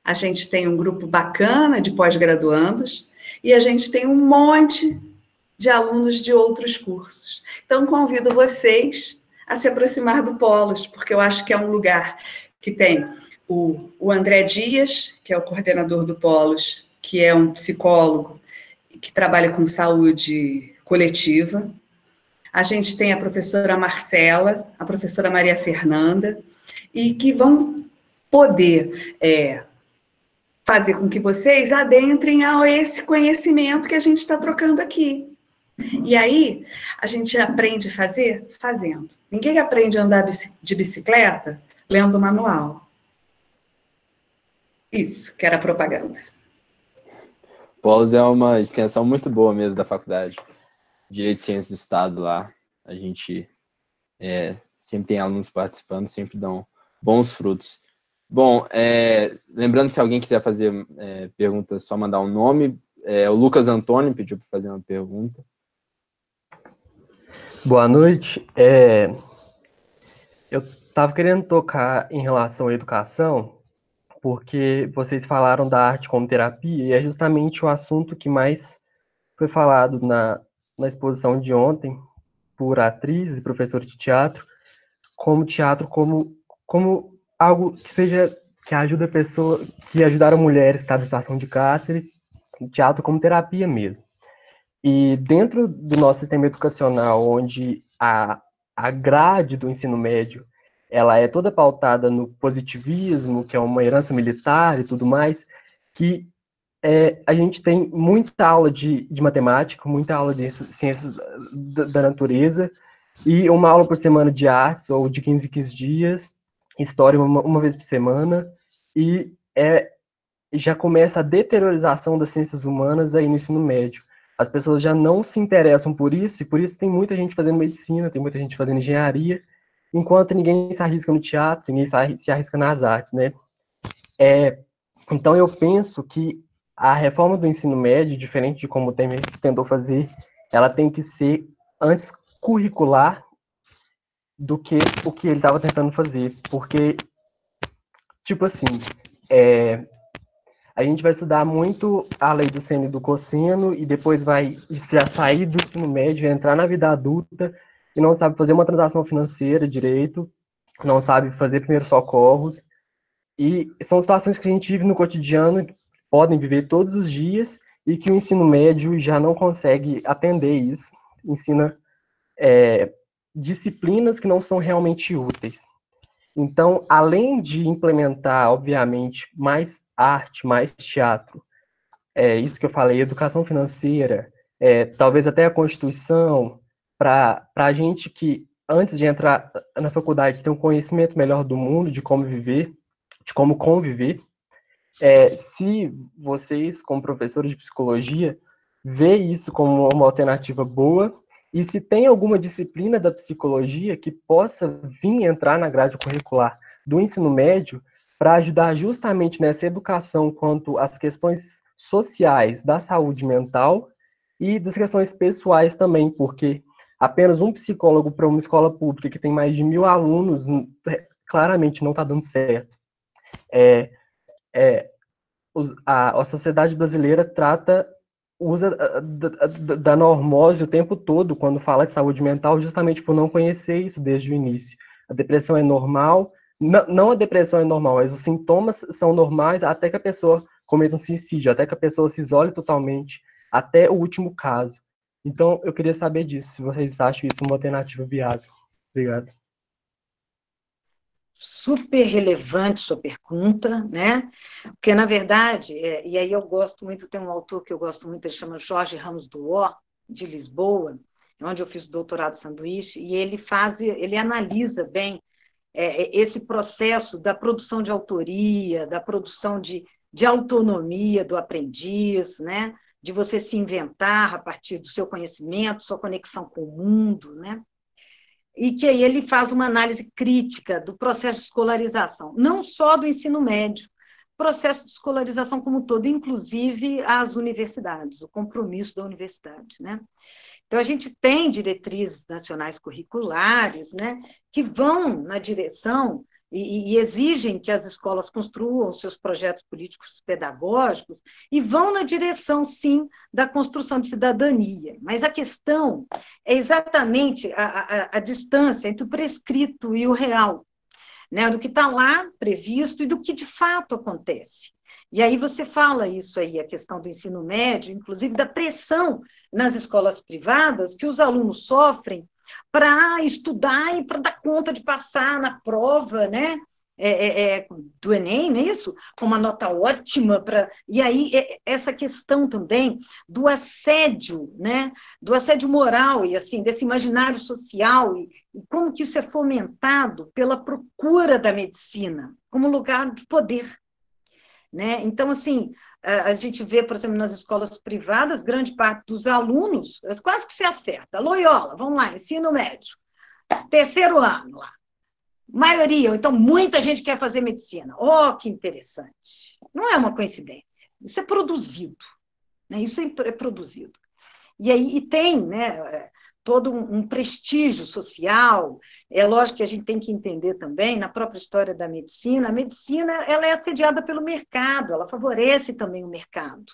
A gente tem um grupo bacana de pós-graduandos e a gente tem um monte de alunos de outros cursos. Então, convido vocês a se aproximar do Polos, porque eu acho que é um lugar que tem o André Dias, que é o coordenador do Polos, que é um psicólogo que trabalha com saúde coletiva. A gente tem a professora Marcela, a professora Maria Fernanda, e que vão poder fazer com que vocês adentrem a esse conhecimento que a gente está trocando aqui. E aí, a gente aprende a fazer fazendo. Ninguém aprende a andar de bicicleta lendo o manual. Isso, que era a propaganda. Polos é uma extensão muito boa mesmo da faculdade. Direito e Ciências do Estado lá. a gente sempre tem alunos participando, sempre dão bons frutos. Bom, lembrando, se alguém quiser fazer pergunta, é só mandar um nome. O Lucas Antônio pediu para fazer uma pergunta. Boa noite. Eu estava querendo tocar em relação à educação, porque vocês falaram da arte como terapia, e é justamente o assunto que mais foi falado na exposição de ontem, por atrizes e professores de teatro, como teatro como algo que ajuda a pessoa, que ajudaram mulheres que estavam em situação de cárcere, teatro como terapia mesmo. E dentro do nosso sistema educacional, onde a grade do ensino médio ela é toda pautada no positivismo, que é uma herança militar e tudo mais, que a gente tem muita aula de matemática, muita aula de ciências da natureza, e uma aula por semana de artes, ou de 15 em 15 dias, história uma vez por semana, e já começa a deteriorização das ciências humanas aí no ensino médio. As pessoas já não se interessam por isso, e por isso tem muita gente fazendo medicina, tem muita gente fazendo engenharia, enquanto ninguém se arrisca no teatro, ninguém se arrisca nas artes, né? Então eu penso que a reforma do ensino médio, diferente de como o Temer tentou fazer, ela tem que ser antes curricular do que o que ele estava tentando fazer, porque, tipo assim, a gente vai estudar muito a lei do seno e do cosseno, e depois vai já sair do ensino médio, entrar na vida adulta, e não sabe fazer uma transação financeira direito, não sabe fazer primeiros socorros, e são situações que a gente vive no cotidiano, que podem viver todos os dias, e que o ensino médio já não consegue atender isso, ensina disciplinas que não são realmente úteis. Então, além de implementar, obviamente, mais arte, mais teatro, isso que eu falei, educação financeira, talvez até a Constituição, para a gente que, antes de entrar na faculdade, ter um conhecimento melhor do mundo, de como viver, de como conviver. Se vocês, como professores de psicologia, vê isso como uma alternativa boa, e se tem alguma disciplina da psicologia que possa vir entrar na grade curricular do ensino médio para ajudar justamente nessa educação quanto às questões sociais da saúde mental e das questões pessoais também, porque apenas um psicólogo para uma escola pública que tem mais de 1.000 alunos claramente não está dando certo. A sociedade brasileira usa da normose o tempo todo quando fala de saúde mental, justamente por não conhecer isso desde o início. A depressão é normal, não a depressão é normal, mas os sintomas são normais até que a pessoa cometa um suicídio, até que a pessoa se isole totalmente, até o último caso. Então, eu queria saber disso, se vocês acham isso uma alternativa viável. Obrigado. Super relevante sua pergunta, né? Porque, na verdade, e aí eu gosto muito, tem um autor que eu gosto muito, ele chama Jorge Ramos Duó, de Lisboa, onde eu fiz o doutorado sanduíche, e ele analisa bem esse processo da produção de autoria, da produção de autonomia do aprendiz, né? De você se inventar a partir do seu conhecimento, sua conexão com o mundo, né? E que aí ele faz uma análise crítica do processo de escolarização, não só do ensino médio, processo de escolarização como um todo, inclusive as universidades, o compromisso da universidade, né? Então, a gente tem diretrizes nacionais curriculares, né, que vão na direção e exigem que as escolas construam seus projetos políticos pedagógicos e vão na direção, sim, da construção de cidadania. Mas a questão é exatamente a distância entre o prescrito e o real, né, do que está lá previsto e do que de fato acontece. E aí você fala isso aí, a questão do ensino médio, inclusive da pressão nas escolas privadas que os alunos sofrem para estudar e para dar conta de passar na prova, né? Do Enem, não é isso? Com uma nota ótima. E aí, essa questão também do assédio, né? Do assédio moral e assim, desse imaginário social, e como que isso é fomentado pela procura da medicina como lugar de poder. Né? Então, assim, a gente vê, por exemplo, nas escolas privadas, grande parte dos alunos, quase que se acerta. Loyola, vamos lá, ensino médio, terceiro ano lá. Maioria, ou então muita gente quer fazer medicina. Oh, que interessante. Não é uma coincidência. Isso é produzido. Né? Isso é produzido. E aí tem, né, todo um prestígio social. É lógico que a gente tem que entender também, na própria história da medicina, a medicina ela é assediada pelo mercado, ela favorece também o mercado.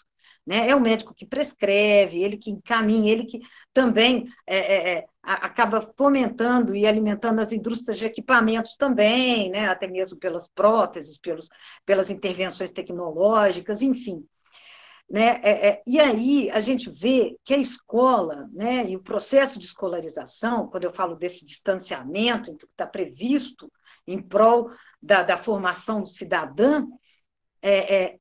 Né? É o médico que prescreve, ele que encaminha, ele que também acaba fomentando e alimentando as indústrias de equipamentos também, né? Até mesmo pelas próteses, pelas intervenções tecnológicas, enfim. Né? E aí a gente vê que a escola, né, e o processo de escolarização, quando eu falo desse distanciamento que está previsto em prol da formação cidadã,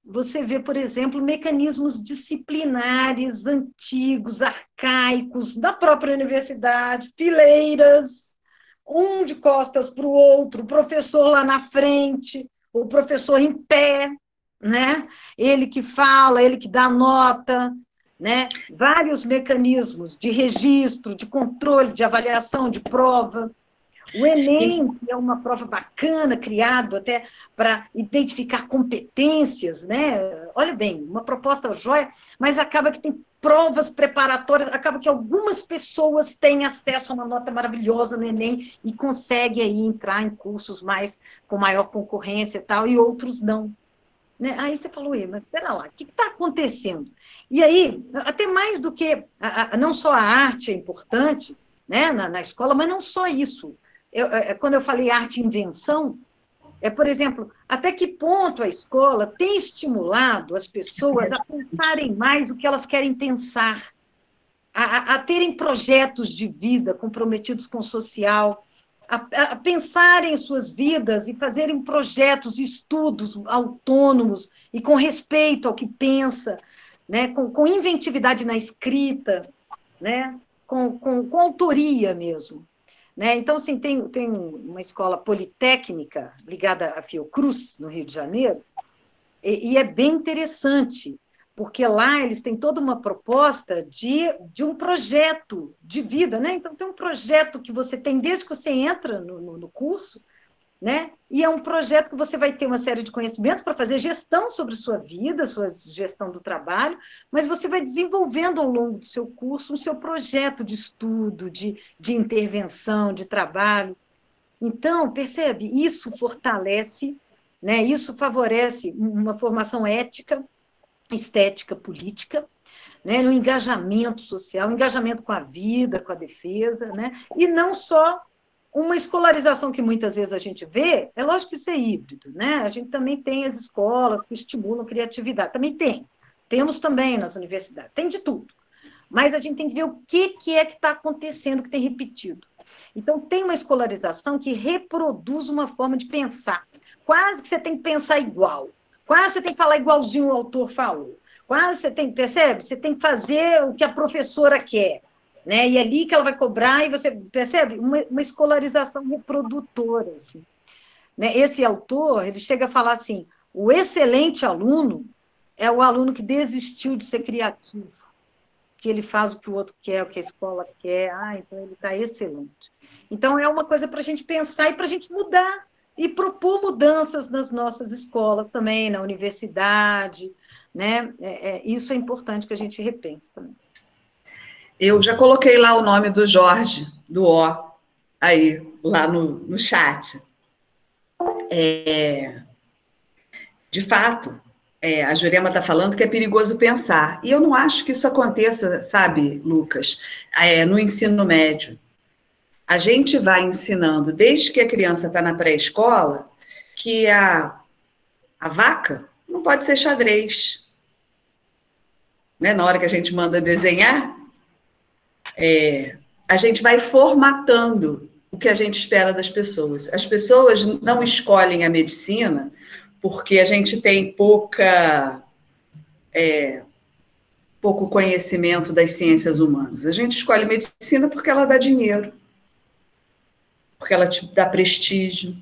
você vê, por exemplo, mecanismos disciplinares antigos, arcaicos, da própria universidade, fileiras, um de costas para o outro, o professor lá na frente, o professor em pé, né? Ele que fala, ele que dá nota, né? Vários mecanismos de registro, de controle, de avaliação, de prova. O Enem, que é uma prova bacana, criado até para identificar competências, né? Olha bem, uma proposta jóia, mas acaba que tem provas preparatórias, acaba que algumas pessoas têm acesso a uma nota maravilhosa no Enem e conseguem aí entrar em cursos com maior concorrência e tal, e outros não. Né? Aí você falou, mas espera lá, o que está acontecendo? E aí, até mais do que, não só a arte é importante, né, na escola, mas não só isso. Quando eu falei arte e invenção, por exemplo, até que ponto a escola tem estimulado as pessoas a pensarem mais o que elas querem pensar, a terem projetos de vida comprometidos com o social, a pensarem em suas vidas e fazerem projetos, estudos autônomos e com respeito ao que pensa, né? com inventividade na escrita, né? com autoria mesmo. Né? Então, assim, tem uma escola politécnica ligada à Fiocruz, no Rio de Janeiro, e é bem interessante, porque lá eles têm toda uma proposta de um projeto de vida, né? Então, tem um projeto que você tem desde que você entra no curso, né? E é um projeto que você vai ter uma série de conhecimentos para fazer gestão sobre sua vida, sua gestão do trabalho, mas você vai desenvolvendo ao longo do seu curso o seu projeto de estudo, de intervenção, de trabalho. Então, percebe? Isso fortalece, né? Isso favorece uma formação ética, estética, política, né? No engajamento social, engajamento com a vida, com a defesa, né? E não só uma escolarização que muitas vezes a gente vê, é lógico que isso é híbrido, né? A gente também tem as escolas que estimulam criatividade, também tem. Temos também nas universidades, tem de tudo. Mas a gente tem que ver o que é que está acontecendo, que tem repetido. Então, tem uma escolarização que reproduz uma forma de pensar. Quase que você tem que pensar igual. Quase você tem que falar igualzinho o autor falou. Quase você tem, percebe? Você tem que fazer o que a professora quer. Né? E é ali que ela vai cobrar, e você percebe? Uma escolarização reprodutora. Assim. Né? Esse autor, ele chega a falar assim, o excelente aluno é o aluno que desistiu de ser criativo, que ele faz o que o outro quer, o que a escola quer, então ele está excelente. Então, é uma coisa para a gente pensar e para a gente mudar, e propor mudanças nas nossas escolas também, na universidade, né? Isso é importante que a gente repense também. Eu já coloquei lá o nome do Jorge, do O, aí, lá no chat. De fato, a Jurema está falando que é perigoso pensar. E eu não acho que isso aconteça, sabe, Lucas, no ensino médio. A gente vai ensinando, desde que a criança está na pré-escola, que a vaca não pode ser xadrez. Né? Na hora que a gente manda desenhar, a gente vai formatando o que a gente espera das pessoas. As pessoas não escolhem a medicina porque a gente tem pouco conhecimento das ciências humanas. A gente escolhe medicina porque ela dá dinheiro, porque ela te dá prestígio.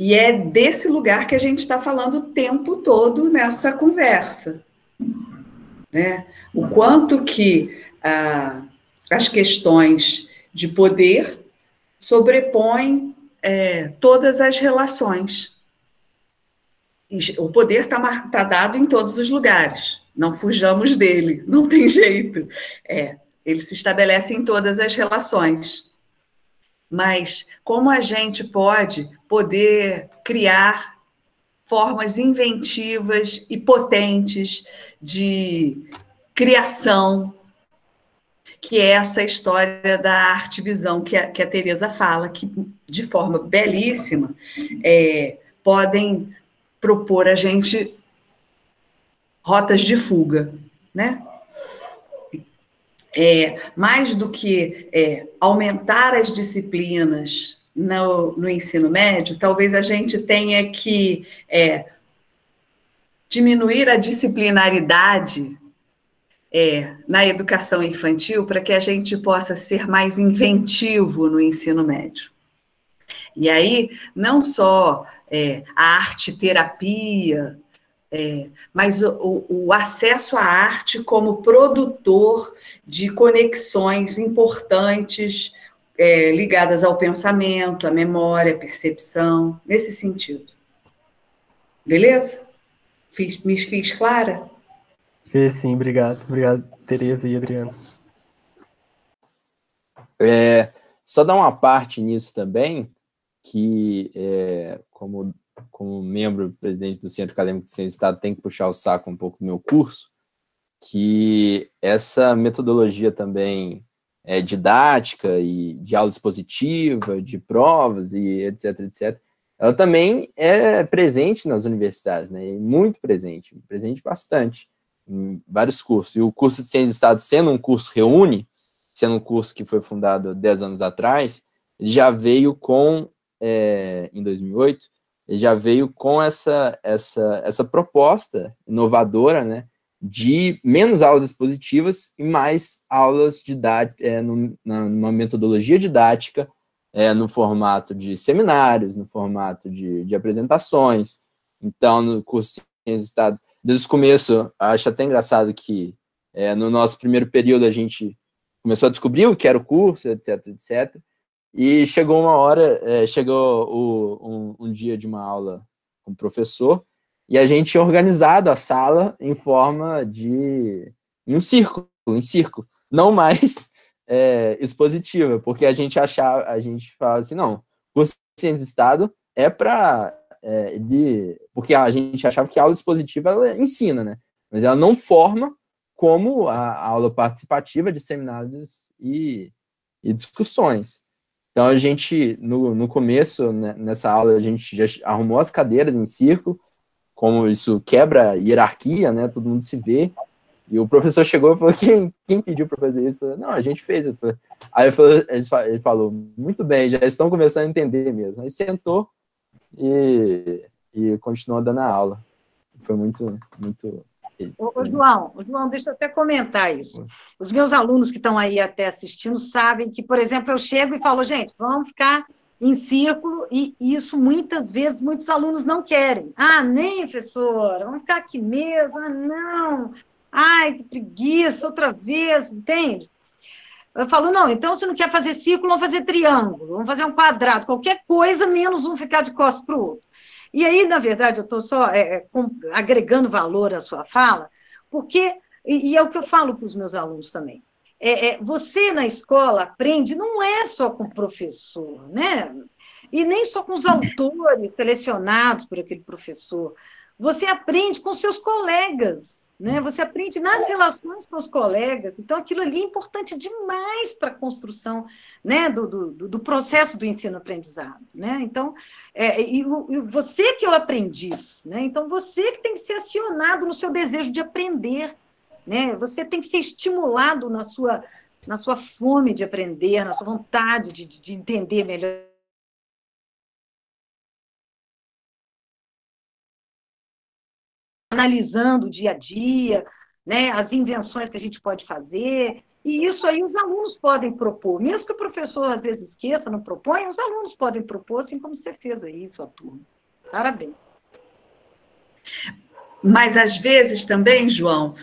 E é desse lugar que a gente está falando o tempo todo nessa conversa, né? O quanto que as questões de poder sobrepõem todas as relações. O poder está dado em todos os lugares, não fujamos dele, não tem jeito. Ele se estabelece em todas as relações. Mas como a gente pode poder criar formas inventivas e potentes de criação, que é essa história da arte-visão que a Teresa fala, que de forma belíssima podem propor a gente rotas de fuga, né? Mais do que aumentar as disciplinas no ensino médio, talvez a gente tenha que diminuir a disciplinaridade na educação infantil para que a gente possa ser mais inventivo no ensino médio. E aí, não só a arte-terapia, mas o acesso à arte como produtor de conexões importantes ligadas ao pensamento, à memória, à percepção, nesse sentido. Beleza? Me fiz clara? Sim, obrigado. Obrigado, Tereza e Adriano. Só dar uma parte nisso também, que como membro presidente do Centro Acadêmico de Ciência do Estado, tem que puxar o saco um pouco do meu curso, que essa metodologia também didática e de aula expositiva, de provas e etc, ela também é presente nas universidades, né? Muito presente bastante, em vários cursos. E o curso de Ciência do Estado, sendo um curso Reúne, sendo um curso que foi fundado 10 anos atrás, ele já veio em 2008, ele já veio com essa proposta inovadora, né, de menos aulas expositivas e mais aulas numa metodologia didática, no formato de seminários, no formato de apresentações. Então, no curso de Ciências do Estado, desde o começo, acho até engraçado que no nosso primeiro período a gente começou a descobrir o que era o curso, etc, e chegou uma hora, um dia de uma aula com o professor, e a gente tinha organizado a sala em forma em um círculo, não mais expositiva, porque a gente falava assim, não, o curso de Ciências do Estado porque a gente achava que a aula expositiva ela ensina, né? Mas ela não forma como a aula participativa de seminários e discussões. Então, a gente, no começo, né, nessa aula, a gente já arrumou as cadeiras em círculo, como isso quebra a hierarquia, né? Todo mundo se vê. E o professor chegou e falou, quem pediu para fazer isso? Falei, não, a gente fez. Aí ele falou, muito bem, já estão começando a entender mesmo. Aí sentou e continuou dando a aula. Foi muito... João, deixa eu até comentar isso. Os meus alunos que estão aí até assistindo sabem que, por exemplo, eu chego e falo, gente, vamos ficar em círculo, e isso muitas vezes muitos alunos não querem. Nem, professora, vamos ficar aqui mesmo, não. Ai, que preguiça, outra vez, entende? Eu falo, não, então se não quer fazer círculo, vamos fazer triângulo, vamos fazer um quadrado, qualquer coisa, menos um ficar de costas para o outro. E aí, na verdade, eu estou só agregando valor à sua fala, porque, e é o que eu falo para os meus alunos também, você na escola aprende, não é só com o professor, né? E nem só com os autores selecionados por aquele professor, você aprende com seus colegas, né? Você aprende nas relações com os colegas, então aquilo ali é importante demais para a construção, né, do processo do ensino-aprendizado, né? Então, e você que é o aprendiz, né? Então você que tem que ser acionado no seu desejo de aprender, né? Você tem que ser estimulado na sua fome de aprender, na sua vontade de entender melhor. Analisando o dia a dia, né, as invenções que a gente pode fazer, E isso aí os alunos podem propor, mesmo que o professor às vezes esqueça, não propõe, os alunos podem propor, assim como você fez aí, sua turma. Parabéns. Mas, às vezes, também, João,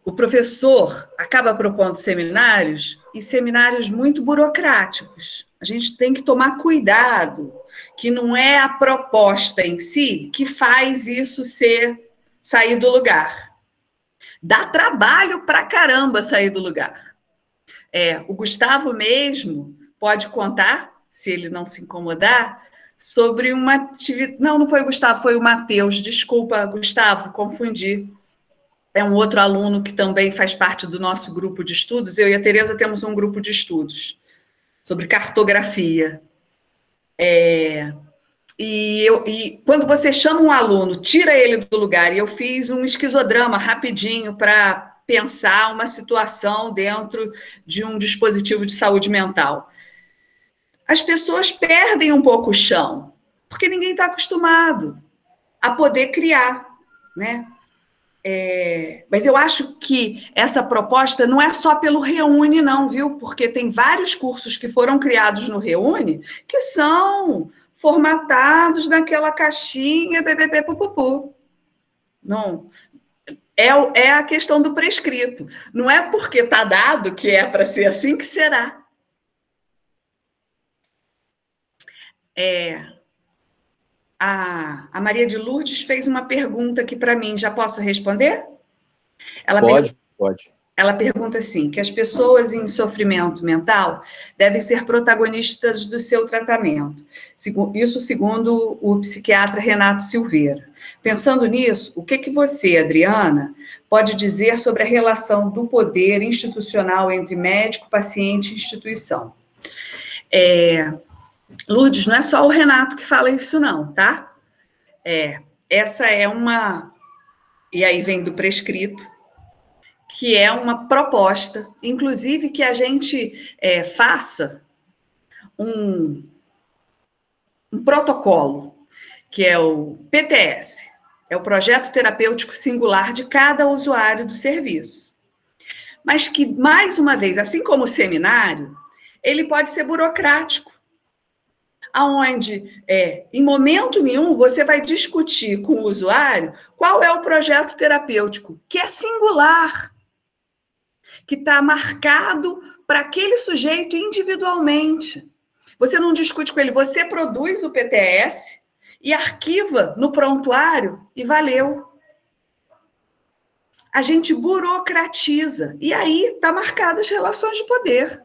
o professor acaba propondo seminários, e seminários muito burocráticos. A gente tem que tomar cuidado, que não é a proposta em si que faz isso sair do lugar. Dá trabalho pra caramba sair do lugar. O Gustavo mesmo pode contar, se ele não se incomodar, sobre uma atividade... Não foi o Gustavo, foi o Matheus. Desculpa, Gustavo, confundi. É um outro aluno que também faz parte do nosso grupo de estudos. Eu e a Tereza temos um grupo de estudos sobre cartografia. E quando você chama um aluno, tira ele do lugar, e eu fiz um esquizodrama rapidinho para pensar uma situação dentro de um dispositivo de saúde mental. As pessoas perdem um pouco o chão, porque ninguém está acostumado a poder criar, né? Mas eu acho que essa proposta não é só pelo Reúne, não, viu? Porque tem vários cursos que foram criados no Reúne que são formatados naquela caixinha pupupu. Não, é a questão do prescrito. Não é porque está dado que é para ser assim que será. A Maria de Lourdes fez uma pergunta aqui para mim. Já posso responder? Pode. Ela pergunta assim, que as pessoas em sofrimento mental devem ser protagonistas do seu tratamento. Isso segundo o psiquiatra Renato Silveira. Pensando nisso, o que você, Adriana, pode dizer sobre a relação do poder institucional entre médico, paciente e instituição? Lourdes, não é só o Renato que fala isso não, tá? Essa é uma... E aí vem do prescrito, que é uma proposta, inclusive que a gente faça um protocolo, que é o PTS, é o Projeto Terapêutico Singular de cada usuário do serviço. Mas que, mais uma vez, assim como o seminário, ele pode ser burocrático, aonde, em momento nenhum, você vai discutir com o usuário qual é o projeto terapêutico, que é singular, que está marcado para aquele sujeito individualmente. Você não discute com ele, você produz o PTS e arquiva no prontuário e valeu. A gente burocratiza, e aí está marcadas as relações de poder.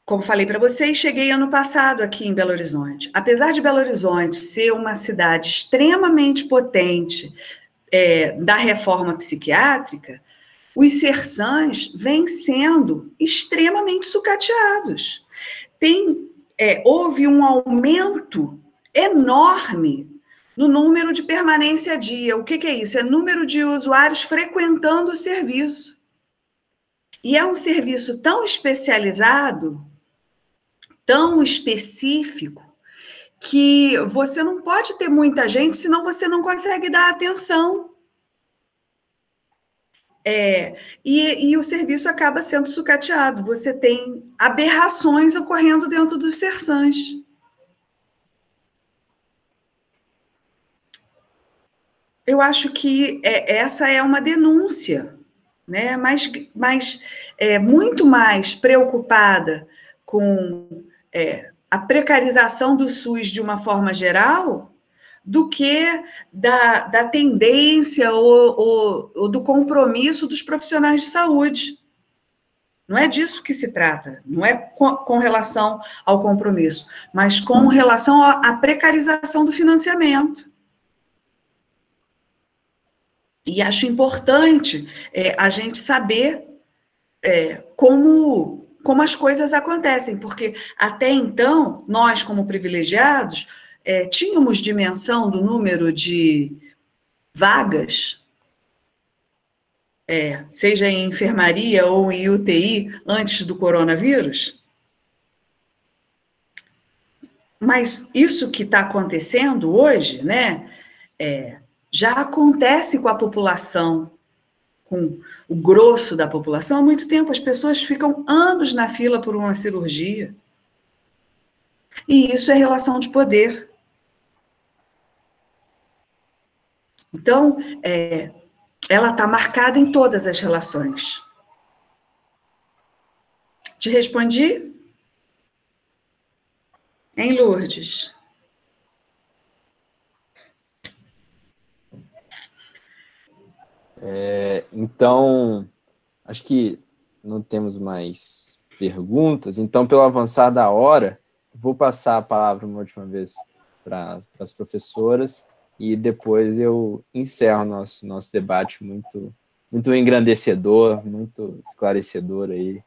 Como falei para vocês, cheguei ano passado aqui em Belo Horizonte. Apesar de Belo Horizonte ser uma cidade extremamente potente, da reforma psiquiátrica, os Sersãs vêm sendo extremamente sucateados. Houve um aumento enorme no número de permanência a dia. O que é isso? É número de usuários frequentando o serviço. E é um serviço tão especializado, tão específico, que você não pode ter muita gente, senão você não consegue dar atenção. E o serviço acaba sendo sucateado. Você tem aberrações ocorrendo dentro dos Sersãs. Eu acho que essa é uma denúncia, né? Mas muito mais preocupada com a precarização do SUS de uma forma geral do que da tendência ou do compromisso dos profissionais de saúde. Não é disso que se trata, não é com relação ao compromisso, mas com relação à precarização do financiamento. E acho importante a gente saber como as coisas acontecem, porque até então, nós, como privilegiados, tínhamos dimensão do número de vagas, seja em enfermaria ou em UTI, antes do coronavírus? Mas isso que está acontecendo hoje, né, já acontece com a população com o grosso da população, há muito tempo. As pessoas ficam anos na fila por uma cirurgia. E isso é relação de poder. Então, ela está marcada em todas as relações. Te respondi? Em Lourdes? Então, acho que não temos mais perguntas. Então, pelo avançar da hora, vou passar a palavra uma última vez para as professoras e depois eu encerro nosso debate muito engrandecedor, muito esclarecedor aí.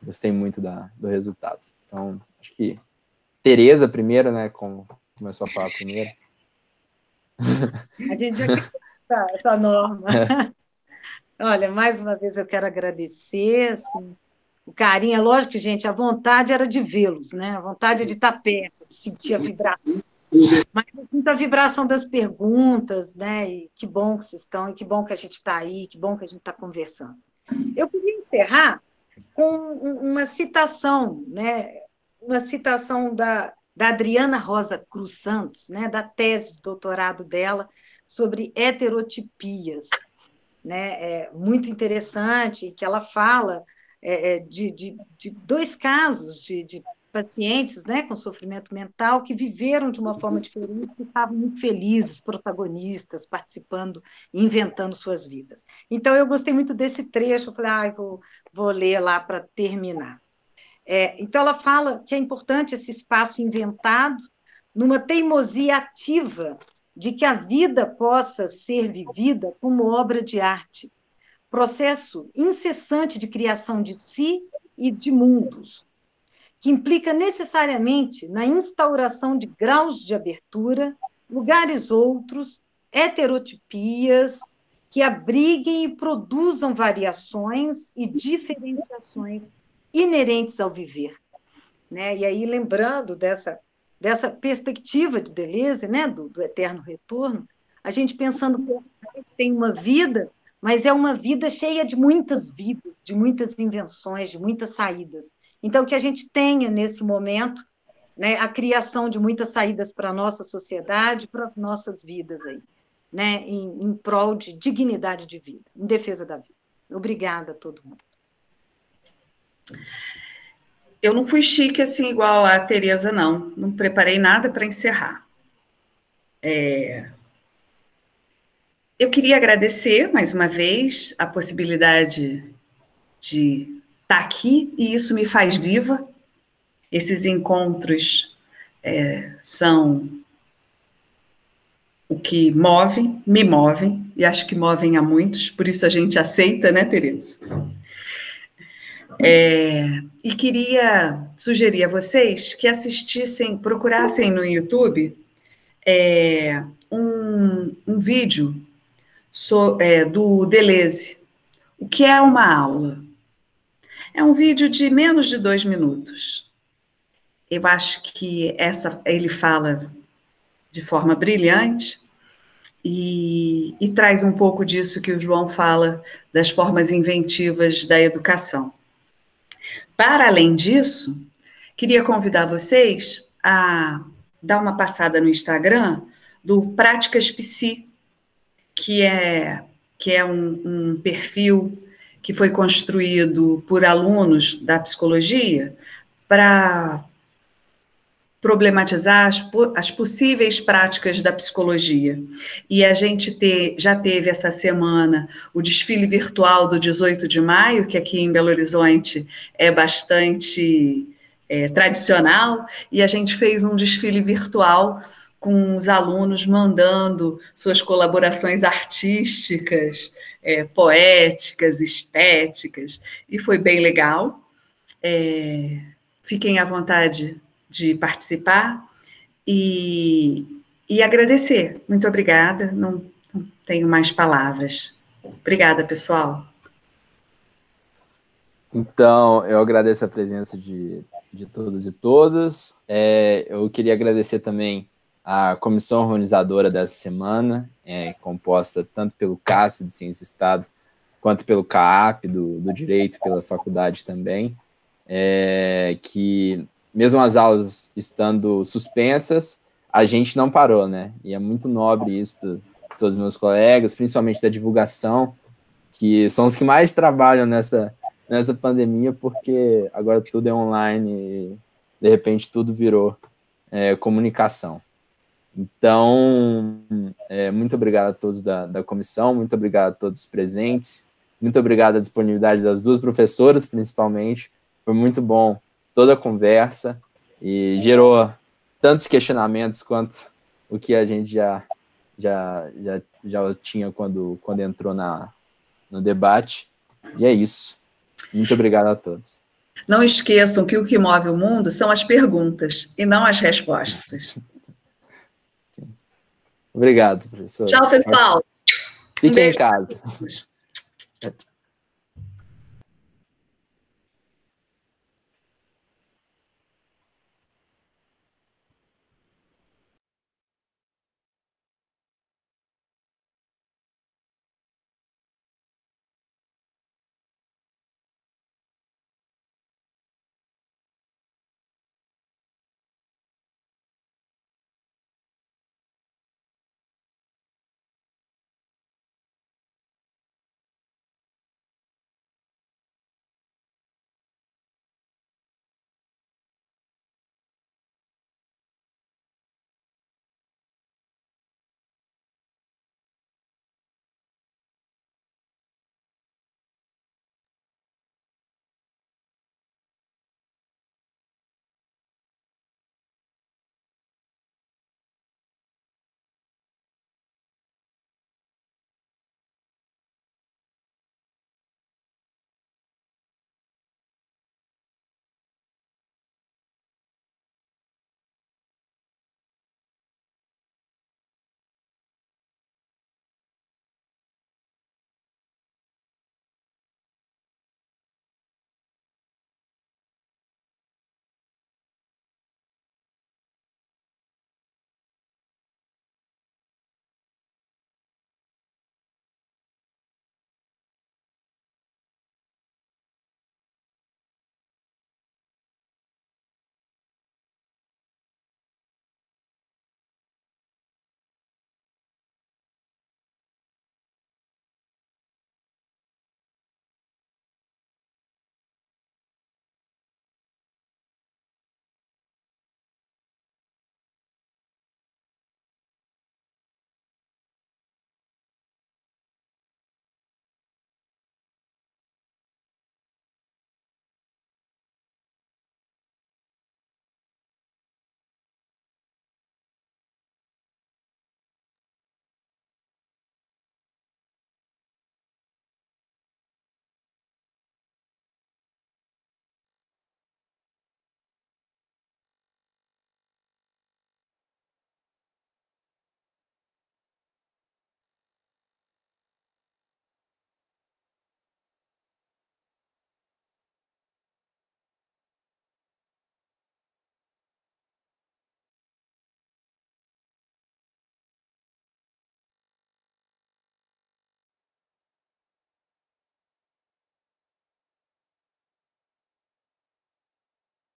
Gostei muito do resultado. Então, acho que Tereza primeiro, né, como começou a falar primeiro. A gente já quer essa norma. Olha, mais uma vez eu quero agradecer assim, o carinho. É lógico que, gente, a vontade era de vê-los, né? A vontade de estar perto, de sentir a vibração. Mas eu sinto a vibração das perguntas, né? E que bom que vocês estão, e que bom que a gente está aí, que bom que a gente está conversando. Eu queria encerrar com uma citação, né? Uma citação da Adriana Rosa Cruz Santos, né? Da tese de doutorado dela sobre heterotipias, né? Muito interessante, que ela fala de dois casos de pacientes, né, com sofrimento mental que viveram de uma forma diferente, que estavam muito felizes, protagonistas, participando, inventando suas vidas. Então, eu gostei muito desse trecho, eu falei, vou ler lá para terminar. Então, ela fala que é importante esse espaço inventado numa teimosia ativa de que a vida possa ser vivida como obra de arte, processo incessante de criação de si e de mundos, que implica necessariamente na instauração de graus de abertura, lugares outros, heterotipias, que abriguem e produzam variações e diferenciações inerentes ao viver. Né? E aí, lembrando dessa perspectiva de Deleuze, né? do eterno retorno, a gente pensando que a gente tem uma vida, mas é uma vida cheia de muitas vidas, de muitas invenções, de muitas saídas. Então, que a gente tenha, nesse momento, né, a criação de muitas saídas para a nossa sociedade, para as nossas vidas aí, né, em prol de dignidade de vida, em defesa da vida. Obrigada a todo mundo. Eu não fui chique assim igual a Tereza, não. Não preparei nada para encerrar. Eu queria agradecer, mais uma vez, a possibilidade de estar aqui, e isso me faz viva. Esses encontros são o que me movem, e acho que movem a muitos, por isso a gente aceita, né, Tereza? E queria sugerir a vocês que procurassem no YouTube um vídeo do Deleuze, o que é uma aula. É um vídeo de menos de 2 minutos. Eu acho que ele fala de forma brilhante e traz um pouco disso que o João fala das formas inventivas da educação. Para além disso, queria convidar vocês a dar uma passada no Instagram do Práticas Psi, que é um perfil que foi construído por alunos da psicologia para problematizar as possíveis práticas da psicologia. E a gente já teve essa semana o desfile virtual do 18 de maio, que aqui em Belo Horizonte é bastante tradicional, e a gente fez um desfile virtual com os alunos mandando suas colaborações artísticas, poéticas, estéticas, e foi bem legal. Fiquem à vontade de participar e agradecer. Muito obrigada, não tenho mais palavras. Obrigada, pessoal. Então, eu agradeço a presença de todos e todas. Eu queria agradecer também a comissão organizadora dessa semana, composta tanto pelo CACE de Ciência do Estado, quanto pelo CAP, do Direito, pela faculdade também, que mesmo as aulas estando suspensas, a gente não parou, né? E é muito nobre isso de todos os meus colegas, principalmente da divulgação, que são os que mais trabalham nessa pandemia, porque agora tudo é online e, de repente, tudo virou comunicação. Então, muito obrigado a todos da comissão, muito obrigado a todos os presentes, muito obrigado à disponibilidade das duas professoras, principalmente. Foi muito bom toda a conversa e gerou tantos questionamentos quanto o que a gente já tinha quando entrou no debate. E é isso. Muito obrigado a todos. Não esqueçam que o que move o mundo são as perguntas e não as respostas. Obrigado, professor. Tchau, pessoal. Fiquem em casa.